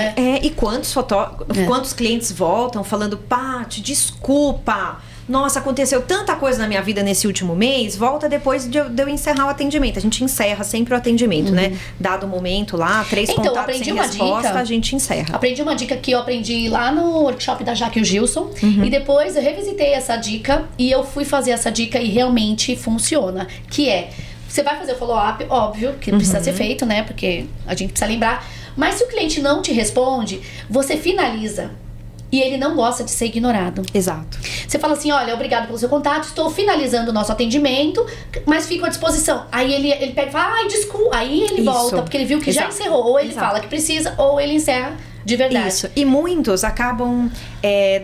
E quantos clientes voltam falando, Paty, desculpa... Nossa, aconteceu tanta coisa na minha vida nesse último mês, volta depois de eu encerrar o atendimento. A gente encerra sempre o atendimento, né? Dado o momento lá, 3 contatos sem resposta, a gente encerra. Aprendi uma dica que eu aprendi lá no workshop da Jaque e o Gilson. E depois eu revisitei essa dica e eu fui fazer essa dica e realmente funciona. Que é, você vai fazer o follow-up, óbvio, que precisa ser feito, né? Porque a gente precisa lembrar. Mas se o cliente não te responde, você finaliza. E ele não gosta de ser ignorado. Exato. Você fala assim, olha, obrigado pelo seu contato, estou finalizando o nosso atendimento, mas fico à disposição. Aí ele pega e fala, desculpa. Aí ele volta, porque ele viu que já encerrou. Ou ele fala que precisa, ou ele encerra de verdade. Isso. E muitos acabam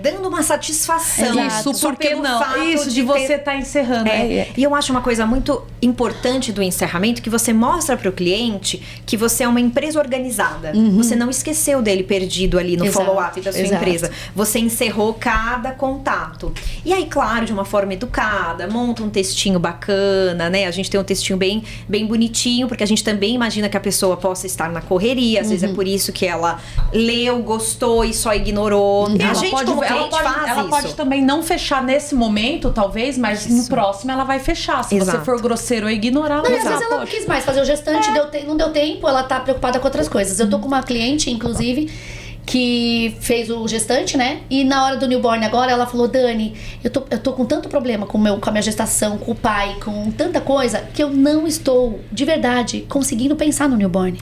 dando uma satisfação. Isso, porque não. Isso, de você estar encerrando. E eu acho uma coisa muito importante do encerramento, que você mostra para o cliente que você é uma empresa organizada. Você não esqueceu dele perdido ali no follow-up da sua empresa. Você encerrou cada contato. E aí, claro, de uma forma educada, monta um textinho bacana, né? A gente tem um textinho bem bonitinho, porque a gente também imagina que a pessoa possa estar na correria. Às vezes é por isso que ela leu, gostou e só ignorou. Ela pode também não fechar nesse momento, talvez, mas no próximo ela vai fechar. Se você for grosseiro ou ignorar, às vezes ela não quis mais fazer o gestante, não deu tempo, ela tá preocupada com outras coisas. Eu tô com uma cliente, inclusive, que fez o gestante, né? E na hora do newborn agora, ela falou, Dani, eu tô com tanto problema com a minha gestação, com o pai, com tanta coisa, que eu não estou, de verdade, conseguindo pensar no newborn.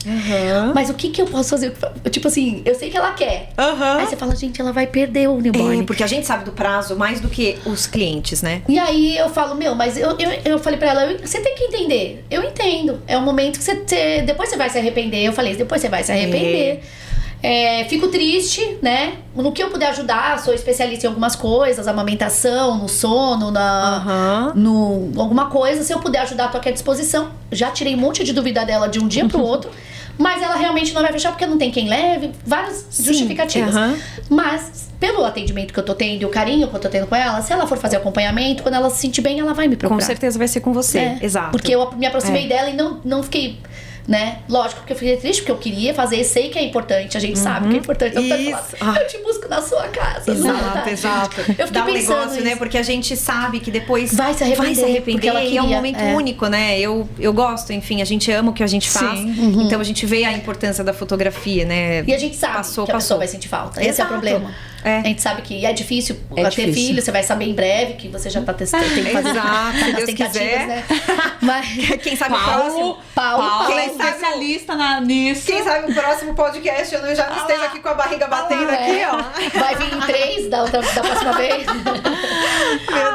Mas o que eu posso fazer? Tipo assim, eu sei que ela quer. Aí você fala, gente, ela vai perder o newborn. Porque a gente sabe do prazo mais do que os clientes, né? E aí eu falo, mas eu falei pra ela, você tem que entender. Eu entendo. É um momento que você depois você vai se arrepender. Eu falei, depois você vai se arrepender. Fico triste, né? No que eu puder ajudar, sou especialista em algumas coisas, amamentação, no sono, no alguma coisa. Se eu puder ajudar, tô aqui à disposição. Já tirei um monte de dúvida dela de um dia pro outro. Mas ela realmente não vai fechar porque não tem quem leve. Várias justificativas. Mas, pelo atendimento que eu tô tendo e o carinho que eu tô tendo com ela, se ela for fazer acompanhamento, quando ela se sentir bem, ela vai me procurar. Com certeza vai ser com você. Exato. Porque eu me aproximei dela e não fiquei... Né? Lógico que eu fiquei triste porque eu queria fazer, sei que é importante, a gente sabe que é importante. Então, eu te busco na sua casa. Exato. Eu fiquei pensando negócio, né? Porque a gente sabe que depois vai se arrepender porque ela queria. E é um momento único, né? Eu gosto, enfim, a gente ama o que a gente faz. Então a gente vê a importância da fotografia, né? E a gente sabe que a pessoa vai sentir falta. Esse é o problema. A gente sabe que é difícil ter filho, você vai saber em breve que você já tá testando, tem que fazer as tentativas, né? Mas quem sabe o próximo Paulo é especialista nisso. Quem sabe o próximo podcast eu já não esteja aqui com a barriga batendo aqui, ó. Vai vir em 3 da próxima vez.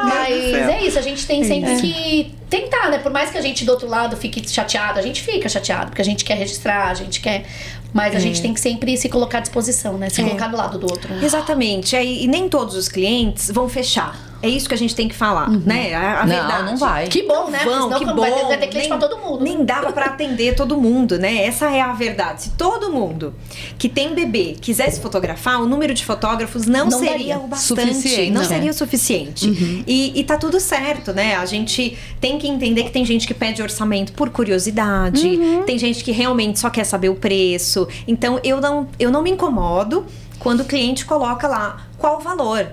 Mas é isso, a gente tem sempre que tentar, né? Por mais que a gente do outro lado fique chateado, a gente fica chateado, porque a gente quer registrar, a gente quer... Mas a gente tem que sempre se colocar à disposição, né? Se colocar do lado do outro. Né? Exatamente. E nem todos os clientes vão fechar. É isso que a gente tem que falar, né? A verdade. Não vai. Que bom, né? Senão que bom. Vai ter cliente pra todo mundo. Nem dava pra atender todo mundo, né? Essa é a verdade. Se todo mundo que tem bebê quisesse fotografar, o número de fotógrafos não seria o bastante. Não seria o suficiente. E tá tudo certo, né? A gente tem que entender que tem gente que pede orçamento por curiosidade. Tem gente que realmente só quer saber o preço. Então, eu não me incomodo quando o cliente coloca lá qual o valor.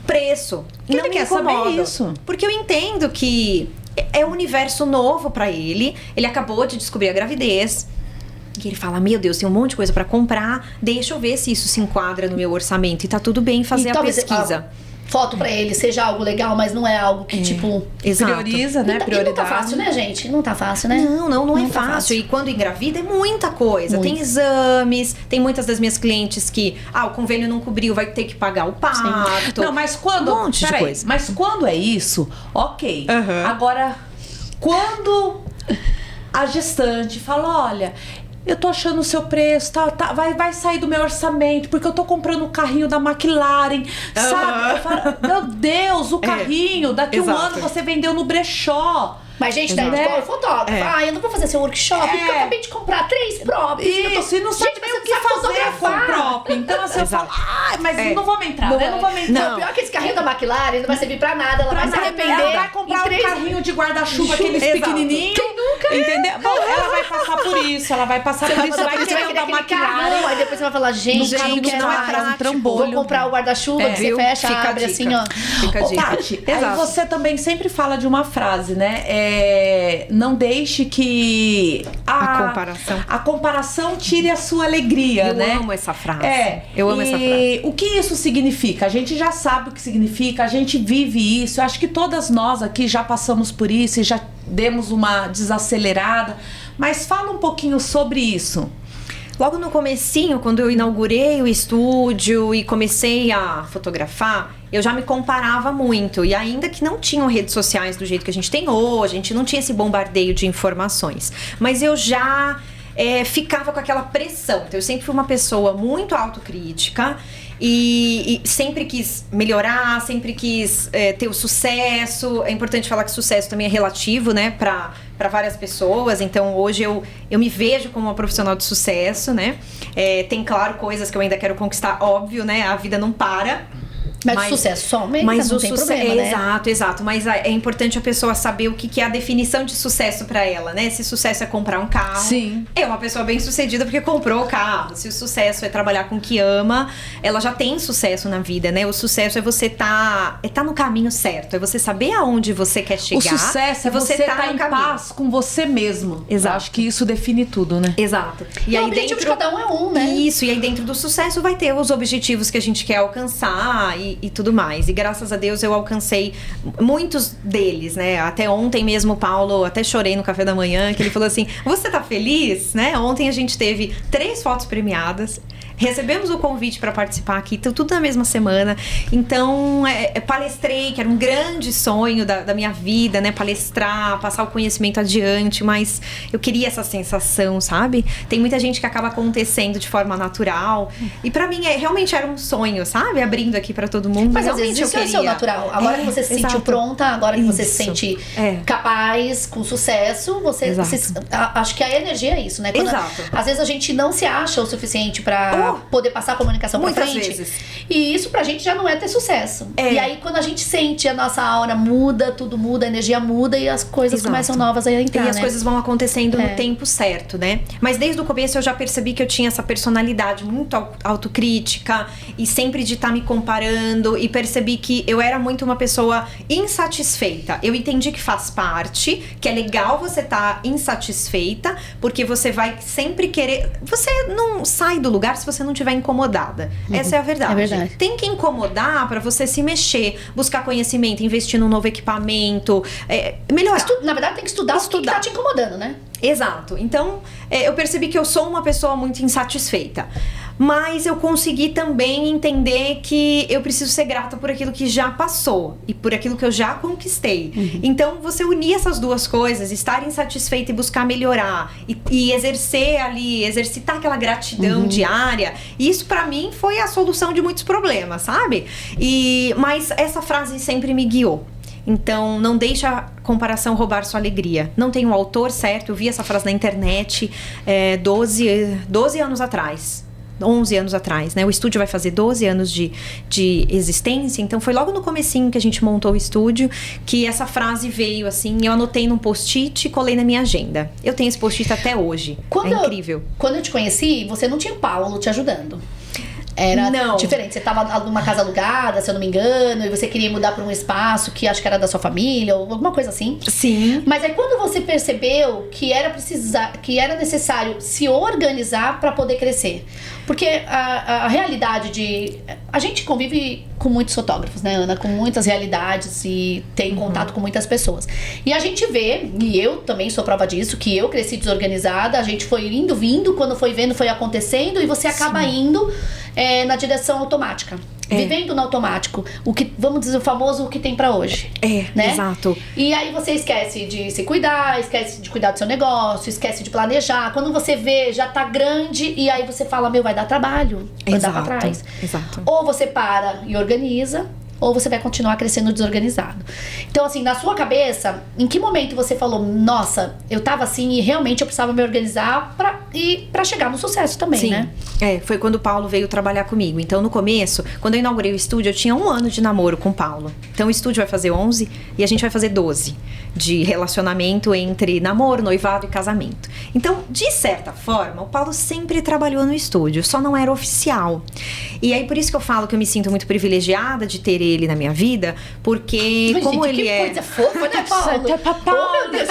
Preço. Ele quer saber isso. Porque eu entendo que é um universo novo pra ele. Ele acabou de descobrir a gravidez. E ele fala, meu Deus, tem um monte de coisa pra comprar. Deixa eu ver se isso se enquadra no meu orçamento. E tá tudo bem fazer a pesquisa. Foto pra ele seja algo legal, mas não é algo que, tipo... Prioriza, né? Prioridade. Não tá fácil, né, gente? Não tá fácil, né? Não é fácil. E quando engravida é muita coisa. Tem exames, tem muitas das minhas clientes que... o convênio não cobriu, vai ter que pagar o parto. Não, mas quando... Um monte de coisa. Mas quando é isso, ok. Agora, quando a gestante fala, olha... Eu tô achando o seu preço, vai sair do meu orçamento, porque eu tô comprando o carrinho da McLaren, sabe? Eu falo, meu Deus, o carrinho, daqui um ano você vendeu no brechó. Mas, gente, daí igual fotógrafo. Eu não vou fazer seu workshop, porque eu acabei de comprar 3 props. Isso, e não sabe nem o que fazer com o prop. Então, assim, eu falo, mas não vamos entrar, né? Não vamos entrar. Não, pior que esse carrinho da McLaren não vai servir pra nada, ela vai se arrepender. Ela vai comprar um carrinho de guarda-chuva, aqueles pequenininhos. Quem nunca? Entendeu? Bom, ela vai passar por isso, vai querer o da McLaren. Aí depois você vai falar, gente, não é prático. Vou comprar o guarda-chuva, que você fecha, abre assim, ó. Fica a dica. Tati, aí você também sempre fala de uma frase, né? Não deixe que a comparação tire a sua alegria, né? Eu amo essa frase. Eu amo essa frase. O que isso significa? A gente já sabe o que significa, a gente vive isso. Eu acho que todas nós aqui já passamos por isso e já demos uma desacelerada. Mas fala um pouquinho sobre isso. Logo no comecinho, quando eu inaugurei o estúdio e comecei a fotografar, eu já me comparava muito. E ainda que não tinham redes sociais do jeito que a gente tem hoje, a gente não tinha esse bombardeio de informações. Mas eu já ficava com aquela pressão. Então eu sempre fui uma pessoa muito autocrítica e sempre quis melhorar, sempre quis ter o sucesso. É importante falar que sucesso também é relativo, né, para várias pessoas. Então hoje eu me vejo como uma profissional de sucesso, né? Tem, claro, coisas que eu ainda quero conquistar, óbvio, né? A vida não para. Mas o sucesso só aumenta, não tem problema, né? Exato. Mas é importante a pessoa saber o que é a definição de sucesso pra ela, né? Se sucesso é comprar um carro, sim, é uma pessoa bem sucedida porque comprou o carro. Se o sucesso é trabalhar com o que ama, ela já tem sucesso na vida, né? O sucesso é você tá no caminho certo, é você saber aonde você quer chegar. O sucesso é você tá em paz com você mesmo. Exato. Eu acho que isso define tudo, né? Exato. E aí o objetivo de cada um é um, né? Isso, e aí dentro do sucesso vai ter os objetivos que a gente quer alcançar e tudo mais. E graças a Deus eu alcancei muitos deles, né? Até ontem mesmo o Paulo, até chorei no café da manhã, que ele falou assim, você tá feliz? Né? Ontem a gente teve 3 fotos premiadas. Recebemos o convite para participar aqui, tudo na mesma semana. Então, palestrei, que era um grande sonho da minha vida, né? Palestrar, passar o conhecimento adiante, mas eu queria essa sensação, sabe? Tem muita gente que acaba acontecendo de forma natural. E para mim, realmente era um sonho, sabe? Abrindo aqui para todo mundo. Mas às vezes isso é o seu natural. Agora que você se sentiu pronta, agora que você se sente capaz, com sucesso, você acho que a energia é isso, né? Quando às vezes a gente não se acha o suficiente para poder passar a comunicação pra frente. Vezes. E isso pra gente já não é ter sucesso. E aí quando a gente sente a nossa aura muda, tudo muda, a energia muda e as coisas começam novas a entrar, e as coisas vão acontecendo no tempo certo, né? Mas desde o começo eu já percebi que eu tinha essa personalidade muito autocrítica e sempre de estar me comparando, e percebi que eu era muito uma pessoa insatisfeita. Eu entendi que faz parte, que é legal você estar insatisfeita, porque você vai sempre querer... Você não sai do lugar se você não estiver incomodada. Essa é a verdade. É verdade. Tem que incomodar pra você se mexer, buscar conhecimento, investir num novo equipamento, melhorar. Na verdade, tem que estudar o que tá te incomodando, né? Exato. Então, eu percebi que eu sou uma pessoa muito insatisfeita. Mas eu consegui também entender que eu preciso ser grata por aquilo que já passou e por aquilo que eu já conquistei. Então, você unir essas duas coisas, estar insatisfeita e buscar melhorar, e exercitar aquela gratidão diária, isso pra mim foi a solução de muitos problemas, sabe? Mas essa frase sempre me guiou. Então, não deixa a comparação roubar sua alegria. Não tem um autor certo, eu vi essa frase na internet 12 anos atrás. 11 anos atrás, né? O estúdio vai fazer 12 anos de existência, então foi logo no comecinho que a gente montou o estúdio que essa frase veio, assim, eu anotei num post-it e colei na minha agenda. Eu tenho esse post-it até hoje. É incrível. Quando eu te conheci, você não tinha o Paulo te ajudando. Era diferente. Você estava numa casa alugada, se eu não me engano, e você queria mudar para um espaço que acho que era da sua família, ou alguma coisa assim. Sim. Mas aí quando você percebeu que era necessário se organizar para poder crescer. Porque a realidade a gente convive com muitos fotógrafos, né, Ana? Com muitas realidades e tem contato com muitas pessoas. E a gente vê, e eu também sou prova disso, que eu cresci desorganizada, a gente foi indo, vindo, quando foi vendo, foi acontecendo, e você acaba indo na direção automática. Vivendo no automático. Vamos dizer, o famoso o que tem pra hoje. Né? Exato. E aí você esquece de se cuidar, esquece de cuidar do seu negócio, esquece de planejar. Quando você vê, já tá grande, e aí você fala, vai dar trabalho, vai dar pra trás. Exato. Ou você para e organiza, ou você vai continuar crescendo desorganizado. Então, assim, na sua cabeça, em que momento você falou, nossa, eu tava assim e realmente eu precisava me organizar pra chegar no sucesso também, né? Foi quando o Paulo veio trabalhar comigo. Então, no começo, quando eu inaugurei o estúdio, eu tinha 1 ano de namoro com o Paulo. Então, o estúdio vai fazer 11 e a gente vai fazer 12 de relacionamento entre namoro, noivado e casamento. Então, de certa forma, o Paulo sempre trabalhou no estúdio, só não era oficial. E aí, por isso que eu falo que eu me sinto muito privilegiada de ter ele na minha vida, porque como gente, ele que coisa fofa, né, Paulo? Oh, meu Deus,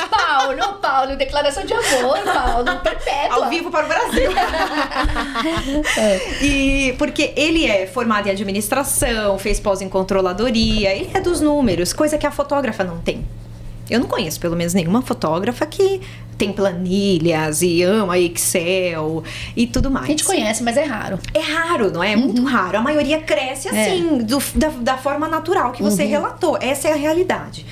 Paulo, declaração de amor, Paulo, perpétua. Ao vivo para o Brasil. E porque ele é formado em administração, fez pós em controladoria, ele é dos números, coisa que a fotógrafa não tem. Eu não conheço, pelo menos, nenhuma fotógrafa que tem planilhas e ama Excel e tudo mais. A gente conhece, mas é raro. É raro, não é? É muito raro. A maioria cresce assim, da forma natural que você relatou. Essa é a realidade.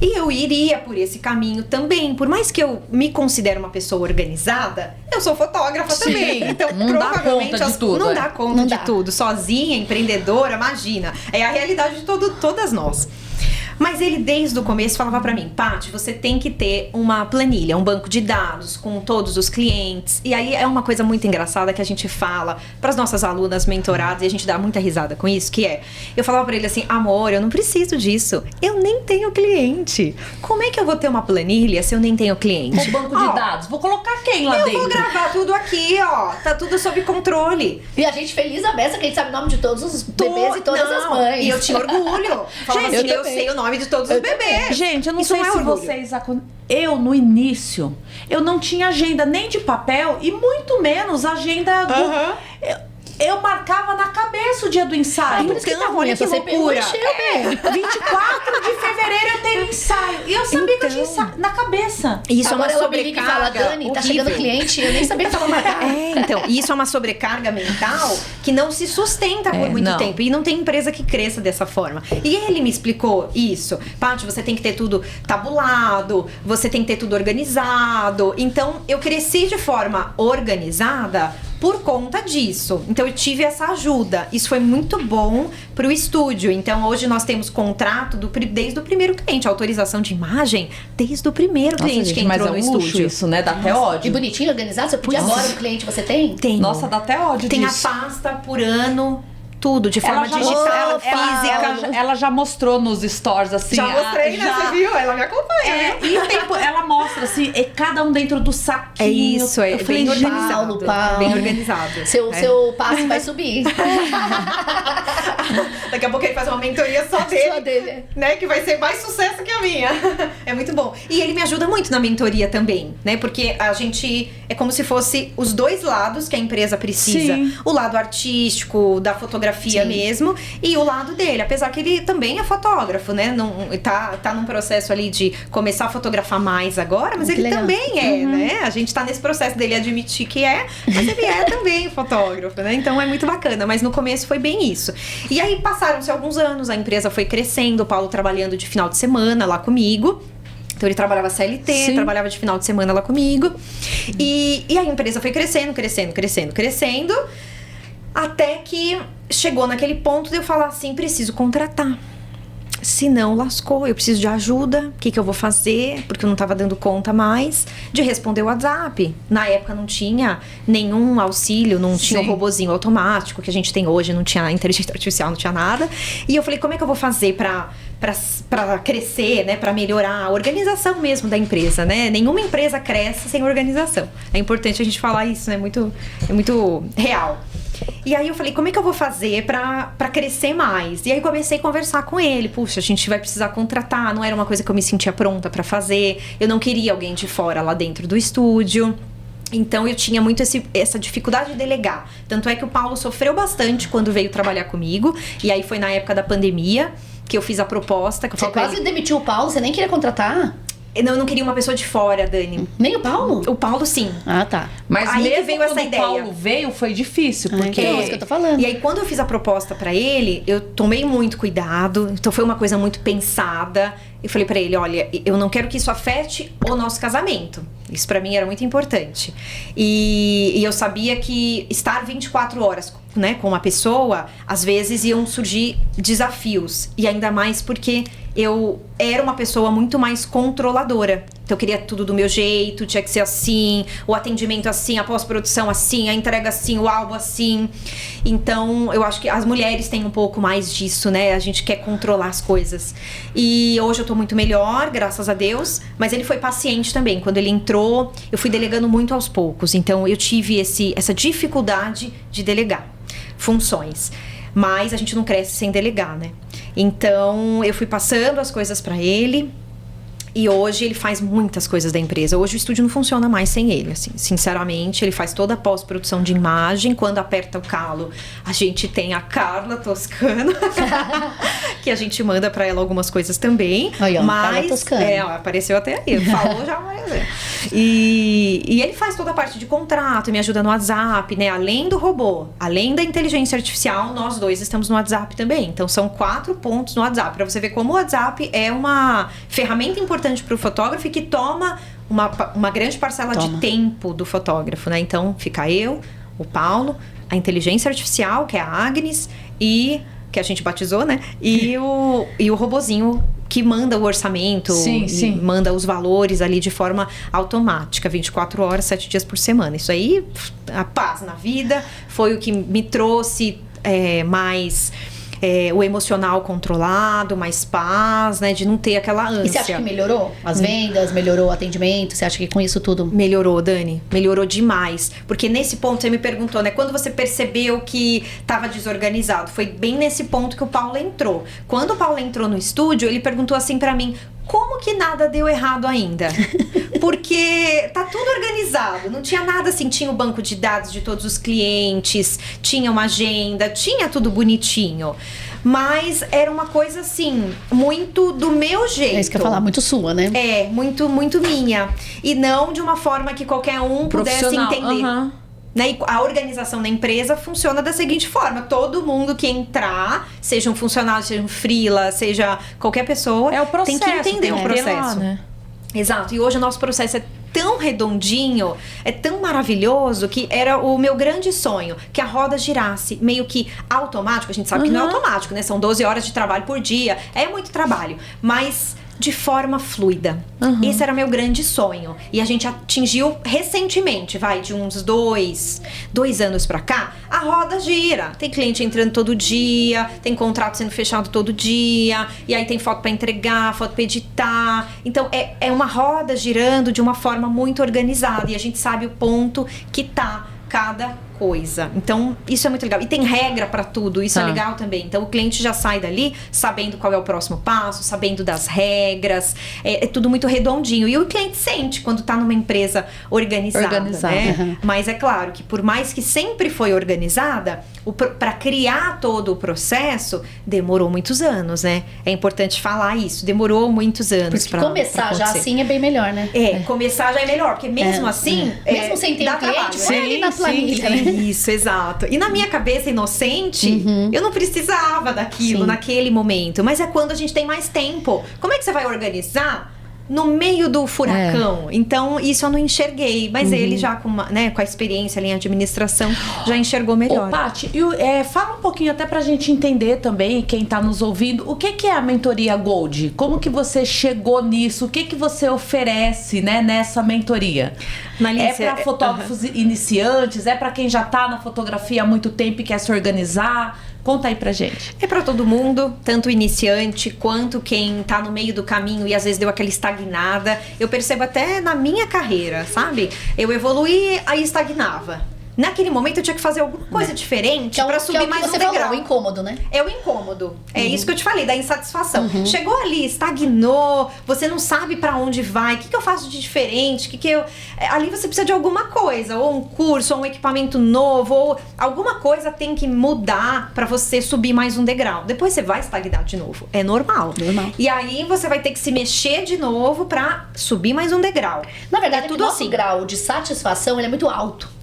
E eu iria por esse caminho também. Por mais que eu me considere uma pessoa organizada, eu sou fotógrafa também. Então, não provavelmente dá conta de tudo. Não dá conta de tudo. Sozinha, empreendedora, imagina. É a realidade de todas nós. Mas ele, desde o começo, falava pra mim: Paty, você tem que ter uma planilha, um banco de dados com todos os clientes. E aí é uma coisa muito engraçada que a gente fala pras nossas alunas mentoradas, e a gente dá muita risada com isso, que é... Eu falava pra ele assim: amor, eu não preciso disso. Eu nem tenho cliente. Como é que eu vou ter uma planilha se eu nem tenho cliente? O banco de dados. Vou colocar quem lá dentro? Eu vou gravar tudo aqui, ó. Tá tudo sob controle. E a gente feliz a beça que a gente sabe o nome de todos os bebês e todas as mães. E eu tinha orgulho. Falava assim, eu sei o nome de todos os bebês. Gente, eu não Isso sei é se orgulho. vocês... Eu, no início, eu não tinha agenda nem de papel e muito menos agenda... Eu marcava na cabeça o dia do ensaio. Por isso que tá ruim, olha essa que CPU loucura. encheu, né? 24 de fevereiro eu tenho ensaio. E eu sabia que eu tinha ensaio na cabeça. Isso Agora é uma ela me liga e fala: sobrecarga Dani, tá horrível. chegando cliente, eu nem sabia que tava marcado. Então, isso é uma sobrecarga mental que não se sustenta por muito não. tempo. E não tem empresa que cresça dessa forma. E ele me explicou isso. Paty, você tem que ter tudo tabulado, você tem que ter tudo organizado. Então, eu cresci de forma organizada por conta disso. Então eu tive essa ajuda. Isso foi muito bom pro estúdio. Então hoje nós temos contrato desde o primeiro cliente, autorização de imagem desde o primeiro cliente que entrou no estúdio. Isso, né? Dá até ódio. E bonitinho, organizado. Você podia agora um cliente, você tem? Tenho. Nossa, dá até ódio Tem disso. a pasta por ano, tudo de forma digital, física. Ela já mostrou nos stories, assim. Já mostrei, né? Você viu? Ela me acompanha. E o tempo, ela mostra, assim, cada um dentro do saquinho. É isso, é Eu falei, bem gente, organizado. Paulo. Bem organizado. Seu passe vai subir. Daqui a pouco ele faz uma mentoria só dele. Só dele. Né, que vai ser mais sucesso que a minha. É muito bom. E ele me ajuda muito na mentoria também, né? Porque a gente é como se fosse os dois lados que a empresa precisa. Sim. O lado artístico, da fotografia mesmo, e o lado dele. Apesar que ele também é fotógrafo, né? Não, tá num processo ali de começar a fotografar mais agora, mas ele legal. também é, né? A gente tá nesse processo dele admitir que é, mas ele é também fotógrafo, né? Então é muito bacana. Mas no começo foi bem isso. E aí passaram-se alguns anos, a empresa foi crescendo, o Paulo trabalhando de final de semana lá comigo. Então ele trabalhava CLT, Sim. trabalhava de final de semana lá comigo. E a empresa foi crescendo, até que chegou naquele ponto de eu falar assim: preciso contratar. Se não, lascou, eu preciso de ajuda. O que eu vou fazer? Porque eu não tava dando conta mais de responder o WhatsApp. Na época não tinha nenhum auxílio, não tinha o robozinho automático que a gente tem hoje, não tinha inteligência artificial, não tinha nada. E eu falei: como é que eu vou fazer pra crescer, né? Pra melhorar a organização mesmo da empresa, né? Nenhuma empresa cresce sem organização. É importante a gente falar isso, né? É muito real. E aí eu falei: como é que eu vou fazer pra crescer mais? E aí comecei a conversar com ele. Puxa, a gente vai precisar contratar. Não era uma coisa que eu me sentia pronta pra fazer. Eu não queria alguém de fora lá dentro do estúdio. Então eu tinha muito essa dificuldade de delegar. Tanto é que o Paulo sofreu bastante quando veio trabalhar comigo. E aí foi na época da pandemia que eu fiz a proposta. Que eu Você quase demitiu o Paulo, você nem queria contratar? Eu não queria uma pessoa de fora, Dani. Nem o Paulo? O Paulo, sim. Ah, tá. Mas Aí mesmo veio quando essa o ideia. Paulo veio, foi difícil, porque... É isso que eu tô falando. E aí, quando eu fiz a proposta pra ele, eu tomei muito cuidado. Então, foi uma coisa muito pensada. Eu falei pra ele: olha, eu não quero que isso afete o nosso casamento. Isso pra mim era muito importante. E eu sabia que estar 24 horas, né, com uma pessoa, às vezes iam surgir desafios. E ainda mais porque eu era uma pessoa muito mais controladora. Então eu queria tudo do meu jeito, tinha que ser assim, o atendimento assim, a pós-produção assim, a entrega assim, o álbum assim. Então eu acho que as mulheres têm um pouco mais disso, né? A gente quer controlar as coisas. E hoje eu tô muito melhor, graças a Deus, mas ele foi paciente também. Quando ele entrou, eu fui delegando muito aos poucos. Então eu tive essa dificuldade de delegar funções. Mas a gente não cresce sem delegar, né? Então eu fui passando as coisas pra ele. E hoje ele faz muitas coisas da empresa. Hoje o estúdio não funciona mais sem ele, assim. Sinceramente, ele faz toda a pós-produção de imagem. Quando aperta o calo, a gente tem a Carla Toscano, que a gente manda pra ela algumas coisas também. Aí, ó, mas Carla Toscano. apareceu até aí. Falou já apareceu. E ele faz toda a parte de contrato, me ajuda no WhatsApp, né? Além do robô, além da inteligência artificial, nós dois estamos no WhatsApp também. Então são 4 pontos no WhatsApp. Pra você ver como o WhatsApp é uma ferramenta importante para o fotógrafo e que toma uma grande parcela de tempo do fotógrafo, né? Então fica eu, o Paulo, a inteligência artificial, que é a Agnes, e que a gente batizou, né? E o robozinho que manda o orçamento, sim. manda os valores ali de forma automática, 24 horas, 7 dias por semana. Isso aí, a paz na vida, foi o que me trouxe mais... o emocional controlado, mais paz, né? De não ter aquela ânsia. E você acha que melhorou as vendas? Melhorou o atendimento? Você acha que com isso tudo... Melhorou, Dani. Melhorou demais. Porque nesse ponto, você me perguntou, né? Quando você percebeu que estava desorganizado? Foi bem nesse ponto que o Paulo entrou. Quando o Paulo entrou no estúdio, ele perguntou assim pra mim... Como que nada deu errado ainda? Porque tá tudo organizado. Não tinha nada assim. Tinha o banco de dados de todos os clientes. Tinha uma agenda. Tinha tudo bonitinho. Mas era uma coisa assim, muito do meu jeito. É isso que eu ia falar, muito sua, né? Muito, muito minha. E não de uma forma que qualquer um pudesse entender. Né? E a organização da empresa funciona da seguinte forma: todo mundo que entrar, seja um funcionário, seja um freela, seja qualquer pessoa, tem que entender o processo. Lá, né? Exato. E hoje o nosso processo é tão redondinho, é tão maravilhoso, que era o meu grande sonho, que a roda girasse meio que automático. A gente sabe que não é automático, né? São 12 horas de trabalho por dia, é muito trabalho, mas de forma fluida. Esse era meu grande sonho. E a gente atingiu recentemente, de uns 2 anos pra cá, a roda gira. Tem cliente entrando todo dia, tem contrato sendo fechado todo dia, e aí tem foto pra entregar, foto pra editar. Então é uma roda girando de uma forma muito organizada, e a gente sabe o ponto que tá cada coisa. Então, isso é muito legal. E tem regra pra tudo, isso é legal também. Então, o cliente já sai dali sabendo qual é o próximo passo, sabendo das regras. É tudo muito redondinho. E o cliente sente quando tá numa empresa organizada. Né? Mas é claro que por mais que sempre foi organizada, pra criar todo o processo, demorou muitos anos, né? É importante falar isso. Demorou muitos anos. Porque começar já assim é bem melhor, né? Começar já é melhor. Porque mesmo assim... mesmo sem ter um cliente, vai ali na planilha, né? Isso, exato. E na minha cabeça inocente, eu não precisava daquilo naquele momento. Mas é quando a gente tem mais tempo. Como é que você vai organizar no meio do furacão? Então, isso eu não enxerguei. Mas ele já com a experiência ali em administração, já enxergou melhor. Ô, Paty, fala um pouquinho até pra gente entender também, quem tá nos ouvindo, o que é a mentoria Gold? Como que você chegou nisso? O que você oferece, né, nessa mentoria? É para fotógrafos iniciantes? É para quem já tá na fotografia há muito tempo e quer se organizar? Conta aí pra gente. É pra todo mundo, tanto iniciante quanto quem tá no meio do caminho e às vezes deu aquela estagnada. Eu percebo até na minha carreira, sabe? Eu evoluí, aí estagnava. Naquele momento eu tinha que fazer alguma coisa diferente pra subir mais um degrau. É o incômodo, né? É o incômodo. É isso que eu te falei, da insatisfação. Chegou ali, estagnou, você não sabe pra onde vai, o que eu faço de diferente, ali você precisa de alguma coisa, ou um curso, ou um equipamento novo, ou alguma coisa tem que mudar pra você subir mais um degrau. Depois você vai estagnar de novo. É normal. E aí você vai ter que se mexer de novo pra subir mais um degrau. Na verdade, tudo nosso grau de satisfação ele é muito alto.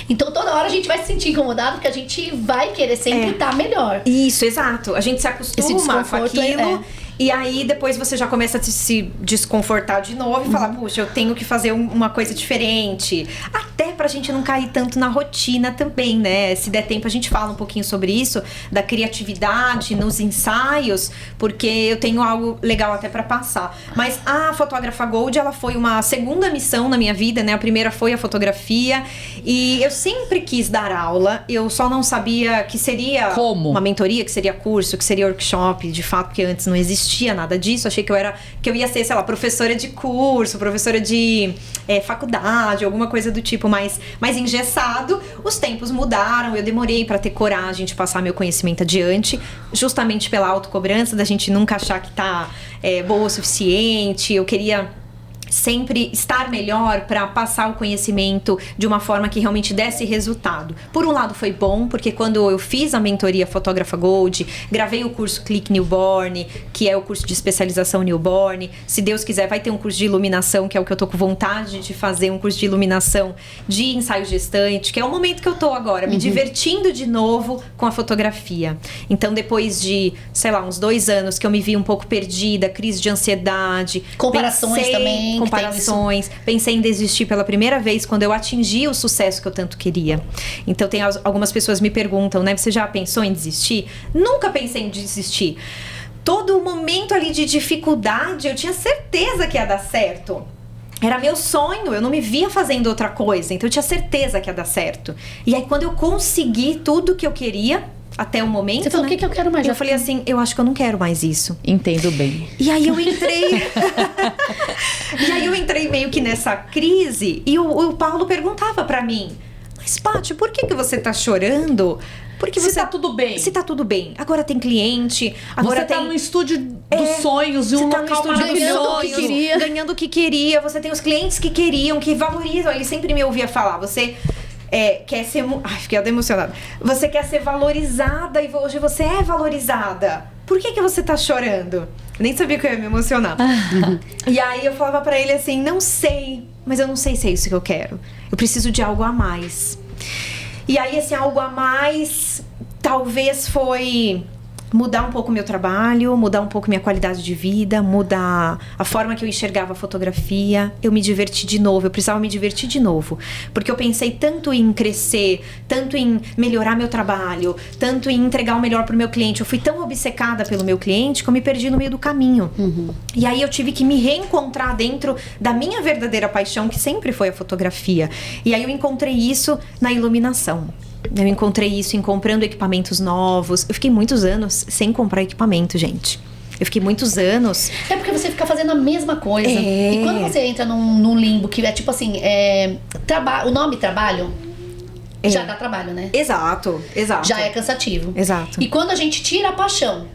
Então toda hora a gente vai se sentir incomodado, porque a gente vai querer sempre estar melhor. Isso, exato. A gente se acostuma com aquilo. E aí depois você já começa a se desconfortar de novo e falar, puxa, eu tenho que fazer uma coisa diferente. Até pra gente não cair tanto na rotina também, né? Se der tempo a gente fala um pouquinho sobre isso, da criatividade nos ensaios, porque eu tenho algo legal até pra passar. Mas a Fotógrafa Gold, ela foi uma segunda missão na minha vida, né? A primeira foi a fotografia e eu sempre quis dar aula, eu só não sabia que seria uma mentoria, que seria curso, que seria workshop, de fato, porque antes não existia nada disso. Achei que eu ia ser, sei lá, professora de curso, professora de faculdade, alguma coisa do tipo mais engessado. Os tempos mudaram, eu demorei pra ter coragem de passar meu conhecimento adiante, justamente pela autocobrança, da gente nunca achar que tá boa o suficiente. Eu queria sempre estar melhor para passar o conhecimento de uma forma que realmente desse resultado. Por um lado foi bom, porque quando eu fiz a mentoria Fotógrafa Gold, gravei o curso Click Newborn, que é o curso de especialização Newborn. Se Deus quiser, vai ter um curso de iluminação, que é o que eu tô com vontade de fazer, um curso de iluminação de ensaio gestante, que é o momento que eu tô agora, me divertindo de novo com a fotografia. Então, depois de, sei lá, uns 2 anos que eu me vi um pouco perdida, crise de ansiedade, comparações também, pensei em desistir pela primeira vez quando eu atingi o sucesso que eu tanto queria. Então algumas pessoas me perguntam, né, você já pensou em desistir? Nunca pensei em desistir. todo o momento ali de dificuldade, eu tinha certeza que ia dar certo. Era meu sonho, eu não me via fazendo outra coisa, então eu tinha certeza que ia dar certo. E aí quando eu consegui tudo que eu queria, até o momento, Você falou, o que eu quero mais? Eu falei assim, eu acho que eu não quero mais isso. Entendo bem. E aí eu entrei... E aí eu entrei meio que nessa crise, e o Paulo perguntava pra mim, mas Paty, por que você tá chorando? Porque se tá tudo bem. Se tá tudo bem. Agora tem cliente, agora você tá no estúdio dos sonhos, e um local maravilhoso. Ganhando o que queria. Você tem os clientes que queriam, que valorizam. Ele sempre me ouvia falar, você quer ser... Ai, fiquei até emocionada. Você quer ser valorizada e hoje você é valorizada. Por que você tá chorando? Nem sabia que eu ia me emocionar. E aí eu falava pra ele assim, não sei, mas eu não sei se é isso que eu quero. Eu preciso de algo a mais. E aí, esse algo a mais, talvez foi mudar um pouco o meu trabalho, mudar um pouco minha qualidade de vida, mudar a forma que eu enxergava a fotografia. Eu me diverti de novo, eu precisava me divertir de novo. Porque eu pensei tanto em crescer, tanto em melhorar meu trabalho, tanto em entregar o melhor pro meu cliente. Eu fui tão obcecada pelo meu cliente que eu me perdi no meio do caminho. E aí eu tive que me reencontrar dentro da minha verdadeira paixão, que sempre foi a fotografia. E aí eu encontrei isso na iluminação. Eu encontrei isso em comprando equipamentos novos. Eu fiquei muitos anos sem comprar equipamento, gente. Eu fiquei muitos anos... É porque você fica fazendo a mesma coisa. E quando você entra num limbo que é tipo assim... o nome trabalho... Já dá trabalho, né? Exato. Já é cansativo. Exato. E quando a gente tira a paixão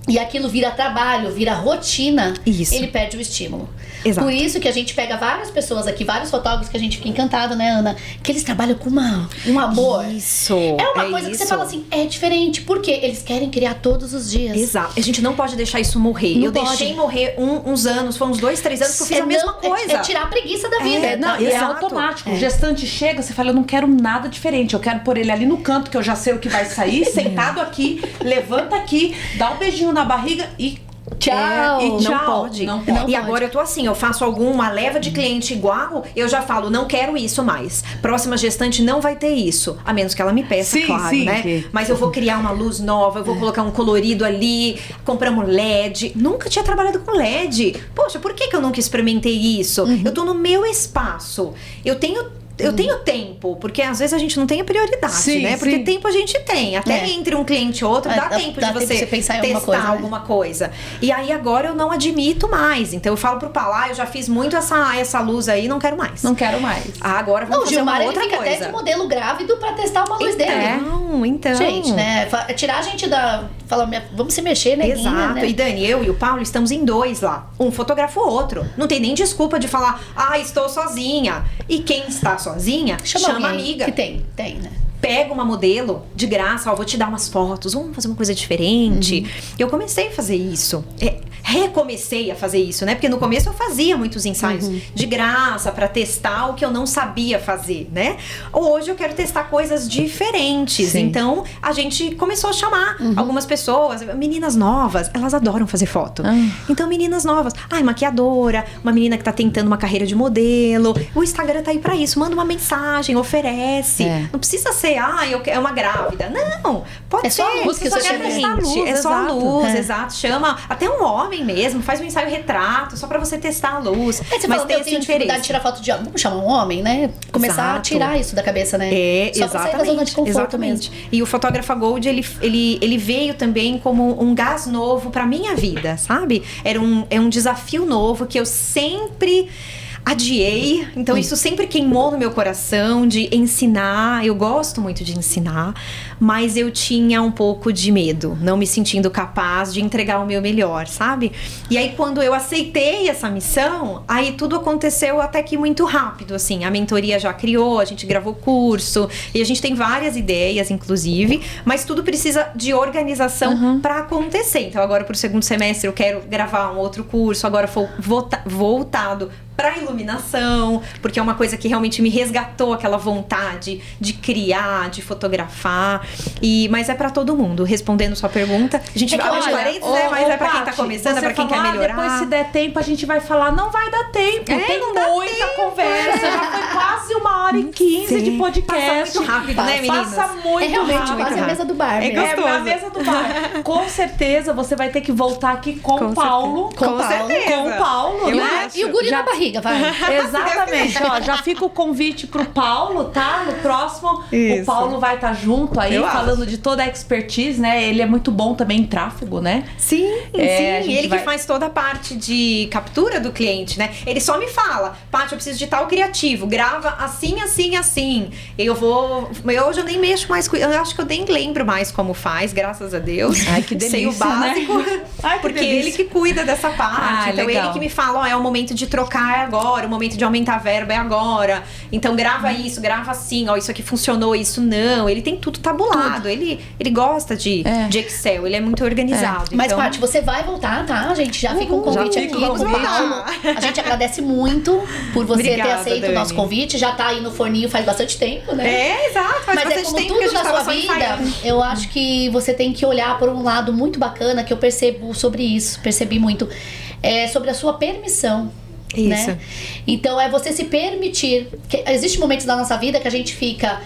e aquilo vira trabalho, vira rotina, ele perde o estímulo. Exato. Por isso que a gente pega várias pessoas aqui, vários fotógrafos que a gente fica encantado, né, Ana? Que eles trabalham com um amor. Isso. É uma coisa que você fala assim, é diferente. Porque eles querem criar todos os dias. Exato. A gente não pode deixar isso morrer. Eu deixei morrer uns anos, foi uns 2, 3 anos que eu fiz a mesma coisa. É tirar a preguiça da vida. É automático. O gestante chega, você fala, eu não quero nada diferente. Eu quero pôr ele ali no canto, que eu já sei o que vai sair, sentado aqui, levanta aqui, dá um beijinho na barriga e... Tchau. E tchau. Não pode. E agora eu tô assim, eu faço alguma leva de cliente igual, eu já falo, não quero isso mais. Próxima gestante não vai ter isso. A menos que ela me peça, claro, né? Mas eu vou criar uma luz nova, eu vou colocar um colorido ali, compramos LED. Nunca tinha trabalhado com LED. Poxa, por que eu nunca experimentei isso? Eu tô no meu espaço. Eu tenho tempo, porque às vezes a gente não tem a prioridade, né? Porque tempo a gente tem. Até entre um cliente e outro, dá tempo de você pensar testar coisa, alguma coisa. E aí agora eu não admito mais. Então eu falo pro Paulo, eu já fiz muito essa luz aí, não quero mais. Não quero mais. Agora vamos fazer Gilmar, uma outra ele fica coisa. até de modelo grávido pra testar uma luz dele. Então. Gente, né? Tirar a gente falar, vamos se mexer, né? Exato. Né? E Dani, eu e o Paulo estamos em 2 lá. Um fotografa o outro. Não tem nem desculpa de falar, estou sozinha. E quem está sozinha, chama a amiga. Que tem, né? Pega uma modelo de graça, vou te dar umas fotos, vamos fazer uma coisa diferente. Eu comecei a fazer isso. Recomecei a fazer isso, né? Porque no começo eu fazia muitos ensaios de graça pra testar o que eu não sabia fazer, né? Hoje eu quero testar coisas diferentes. Então a gente começou a chamar algumas pessoas, meninas novas, elas adoram fazer foto. Então meninas novas, maquiadora, uma menina que tá tentando uma carreira de modelo. O Instagram tá aí pra isso, manda uma mensagem, oferece. Não precisa ser, é uma grávida. Não, pode ser. Só a luz que você quer testar a luz. É só a luz, exato. Chama até um homem mesmo, faz um ensaio retrato, só pra você testar a luz. Você mas tem esse dificuldade de tirar foto de homem. Vamos chamar um homem, né? Começar a tirar isso da cabeça, né? Só pra sair da zona de conforto mesmo. E o Fotógrafa Gold, ele veio também como um gás novo pra minha vida, sabe? É um desafio novo que eu sempre adiei, então isso sempre queimou no meu coração de ensinar. Eu gosto muito de ensinar, mas eu tinha um pouco de medo, não me sentindo capaz de entregar o meu melhor, sabe? E aí quando eu aceitei essa missão, aí tudo aconteceu até que muito rápido, assim. A mentoria já criou, a gente gravou curso e a gente tem várias ideias, inclusive, mas tudo precisa de organização para acontecer. Então agora pro segundo semestre eu quero gravar um outro curso, agora voltado pra iluminação, porque é uma coisa que realmente me resgatou aquela vontade de criar, de fotografar. Mas é pra todo mundo. Respondendo sua pergunta, a gente vai aos 40, né? Mas é pra quem tá começando, é pra quem quer melhorar. Depois, se der tempo, a gente vai falar. Não vai dar tempo. Tem muita conversa. Já foi quase 1h15 de podcast. Passa muito rápido, né, meninas? Passa muito realmente rápido. quase a mesa do bar. É gostoso. A mesa do bar. Com certeza, você vai ter que voltar aqui com o Paulo. Com certeza. Com o Paulo, né? E o guri na barriga, vai. Exatamente. Ó, já fica o convite pro Paulo, tá? No próximo, Isso. o Paulo vai estar junto aí, Eu falando acho. de toda a expertise, né? Ele é muito bom também em tráfego, né? Sim, a sim. gente Ele vai- que faz toda a parte de captura do cliente, né? Ele só me fala, Paty, eu preciso de tal criativo, grava assim, assim, assim. Eu hoje eu nem mexo mais com... Eu acho que eu nem lembro mais como faz, graças a Deus. Ai, que delícia, Sei o básico, né? Ai, que porque delícia. ele que cuida dessa parte. Ah, então legal. ele que me fala, ó, é o momento de trocar é agora, o momento de aumentar a verba é agora. Então grava isso, grava assim, ó, isso aqui funcionou, isso não. Ele tem tudo tabulado. Ele gosta de Excel, ele é muito organizado. Mas, então... Paty, você vai voltar, tá, gente? Já fica um convite já aqui fica o com o convite. Paulo. A gente agradece muito por você Obrigada, ter aceito Dani. o nosso convite. Já tá aí no forninho faz bastante tempo, né? É, exato. Faz Mas é bastante como tempo tudo que a gente na tava sua só vida, ensaiando. eu acho que você tem que olhar por um lado muito bacana que eu percebo sobre isso, percebi muito, sobre a sua permissão. Isso. Né? Então é você se permitir. Existem momentos da nossa vida que a gente fica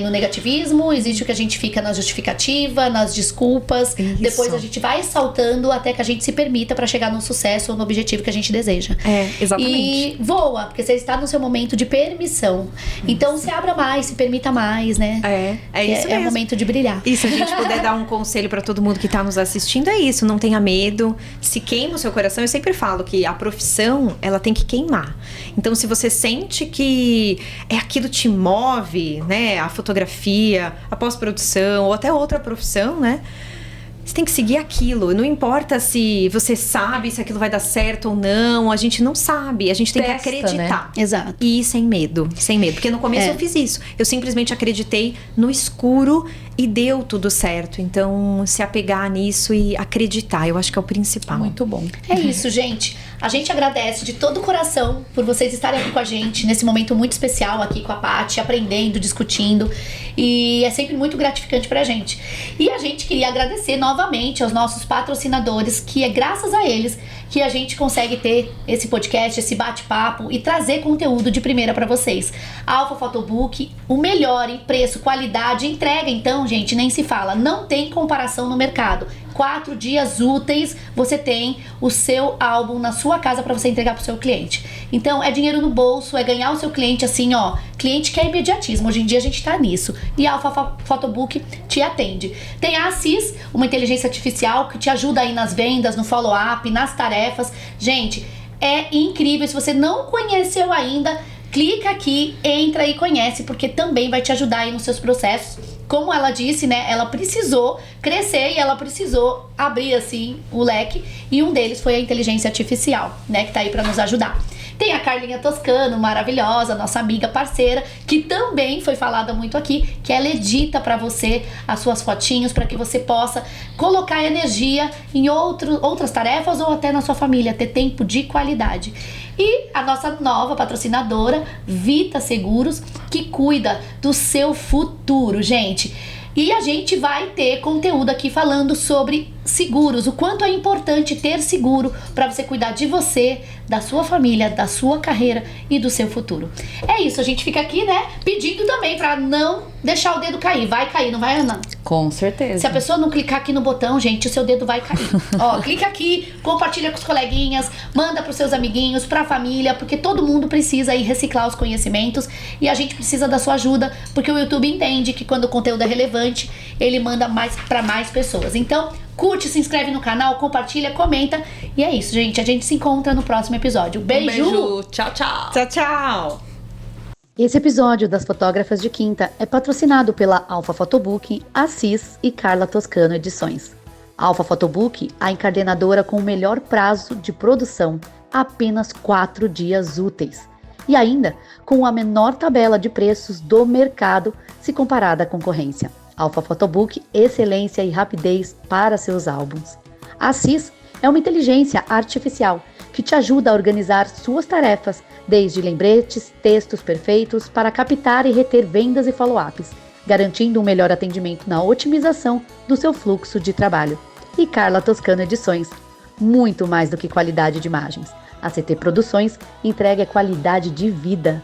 no negativismo, existe o que a gente fica na justificativa, nas desculpas. Isso. Depois a gente vai saltando até que a gente se permita para chegar no sucesso ou no objetivo que a gente deseja. Exatamente. E voa, porque você está no seu momento de permissão. Então se abra mais, se permita mais, né? É isso mesmo. É o momento de brilhar. E se a gente puder dar um conselho pra todo mundo que tá nos assistindo, é isso. Não tenha medo. Se queima o seu coração, eu sempre falo que a profissão, ela tem que queimar. Então, se você sente que aquilo te move, né? A fotografia, a pós-produção ou até outra profissão, né? Você tem que seguir aquilo. Não importa se você sabe se aquilo vai dar certo ou não. A gente não sabe. A gente tem Testa, que acreditar. né? Exato. E sem medo. Sem medo. Porque no começo eu fiz isso. Eu simplesmente acreditei no escuro e deu tudo certo. Então, se apegar nisso e acreditar, eu acho que é o principal. Muito bom. É isso, gente. A gente agradece de todo o coração por vocês estarem aqui com a gente nesse momento muito especial aqui com a Paty, aprendendo, discutindo. E é sempre muito gratificante pra gente. E a gente queria agradecer novamente aos nossos patrocinadores, que é graças a eles que a gente consegue ter esse podcast, esse bate-papo e trazer conteúdo de primeira pra vocês. Alpha Photobook, o melhor em preço, qualidade, entrega. Então, gente, nem se fala. Não tem comparação no mercado. 4 dias úteis, você tem o seu álbum na sua casa para você entregar pro seu cliente. Então, é dinheiro no bolso, é ganhar o seu cliente assim, ó. Cliente quer imediatismo. Hoje em dia a gente tá nisso. E a Alpha Photobook te atende. Tem a Assis, uma inteligência artificial que te ajuda aí nas vendas, no follow-up, nas tarefas. Gente, é incrível. Se você não conheceu ainda, clica aqui, entra e conhece, porque também vai te ajudar aí nos seus processos. Como ela disse, né, ela precisou crescer e ela precisou abrir, assim, o leque. E um deles foi a inteligência artificial, né, que tá aí pra nos ajudar. Tem a Carlinha Toscano, maravilhosa, nossa amiga parceira, que também foi falada muito aqui, que ela edita pra você as suas fotinhos, pra que você possa colocar energia em outras tarefas ou até na sua família, ter tempo de qualidade. E a nossa nova patrocinadora, Vita Seguros, que cuida do seu futuro, gente. E a gente vai ter conteúdo aqui falando sobre seguros, o quanto é importante ter seguro para você cuidar de você, da sua família, da sua carreira e do seu futuro. É isso, a gente fica aqui, né, pedindo também para não deixar o dedo cair. Vai cair, não vai, Ana? Com certeza. Se a pessoa não clicar aqui no botão, gente, o seu dedo vai cair. Ó, clica aqui, compartilha com os coleguinhas, manda pros seus amiguinhos, pra família, porque todo mundo precisa aí reciclar os conhecimentos e a gente precisa da sua ajuda, porque o YouTube entende que quando o conteúdo é relevante, ele manda mais pra mais pessoas. Então, curte, se inscreve no canal, compartilha, comenta. E é isso, gente. A gente se encontra no próximo episódio. Beijo! Beijo. Tchau, tchau. Tchau, tchau! Esse episódio das Fotógrafas de Quinta é patrocinado pela Alpha Photobook, Assis e Carla Toscano Edições. Alpha Photobook, a encadenadora com o melhor prazo de produção, apenas 4 dias úteis. E ainda com a menor tabela de preços do mercado se comparada à concorrência. Alpha Photobook, excelência e rapidez para seus álbuns. Assis é uma inteligência artificial que te ajuda a organizar suas tarefas, desde lembretes, textos perfeitos para captar e reter vendas e follow-ups, garantindo um melhor atendimento na otimização do seu fluxo de trabalho. E Carla Toscano Edições, muito mais do que qualidade de imagens. A CT Produções entrega qualidade de vida.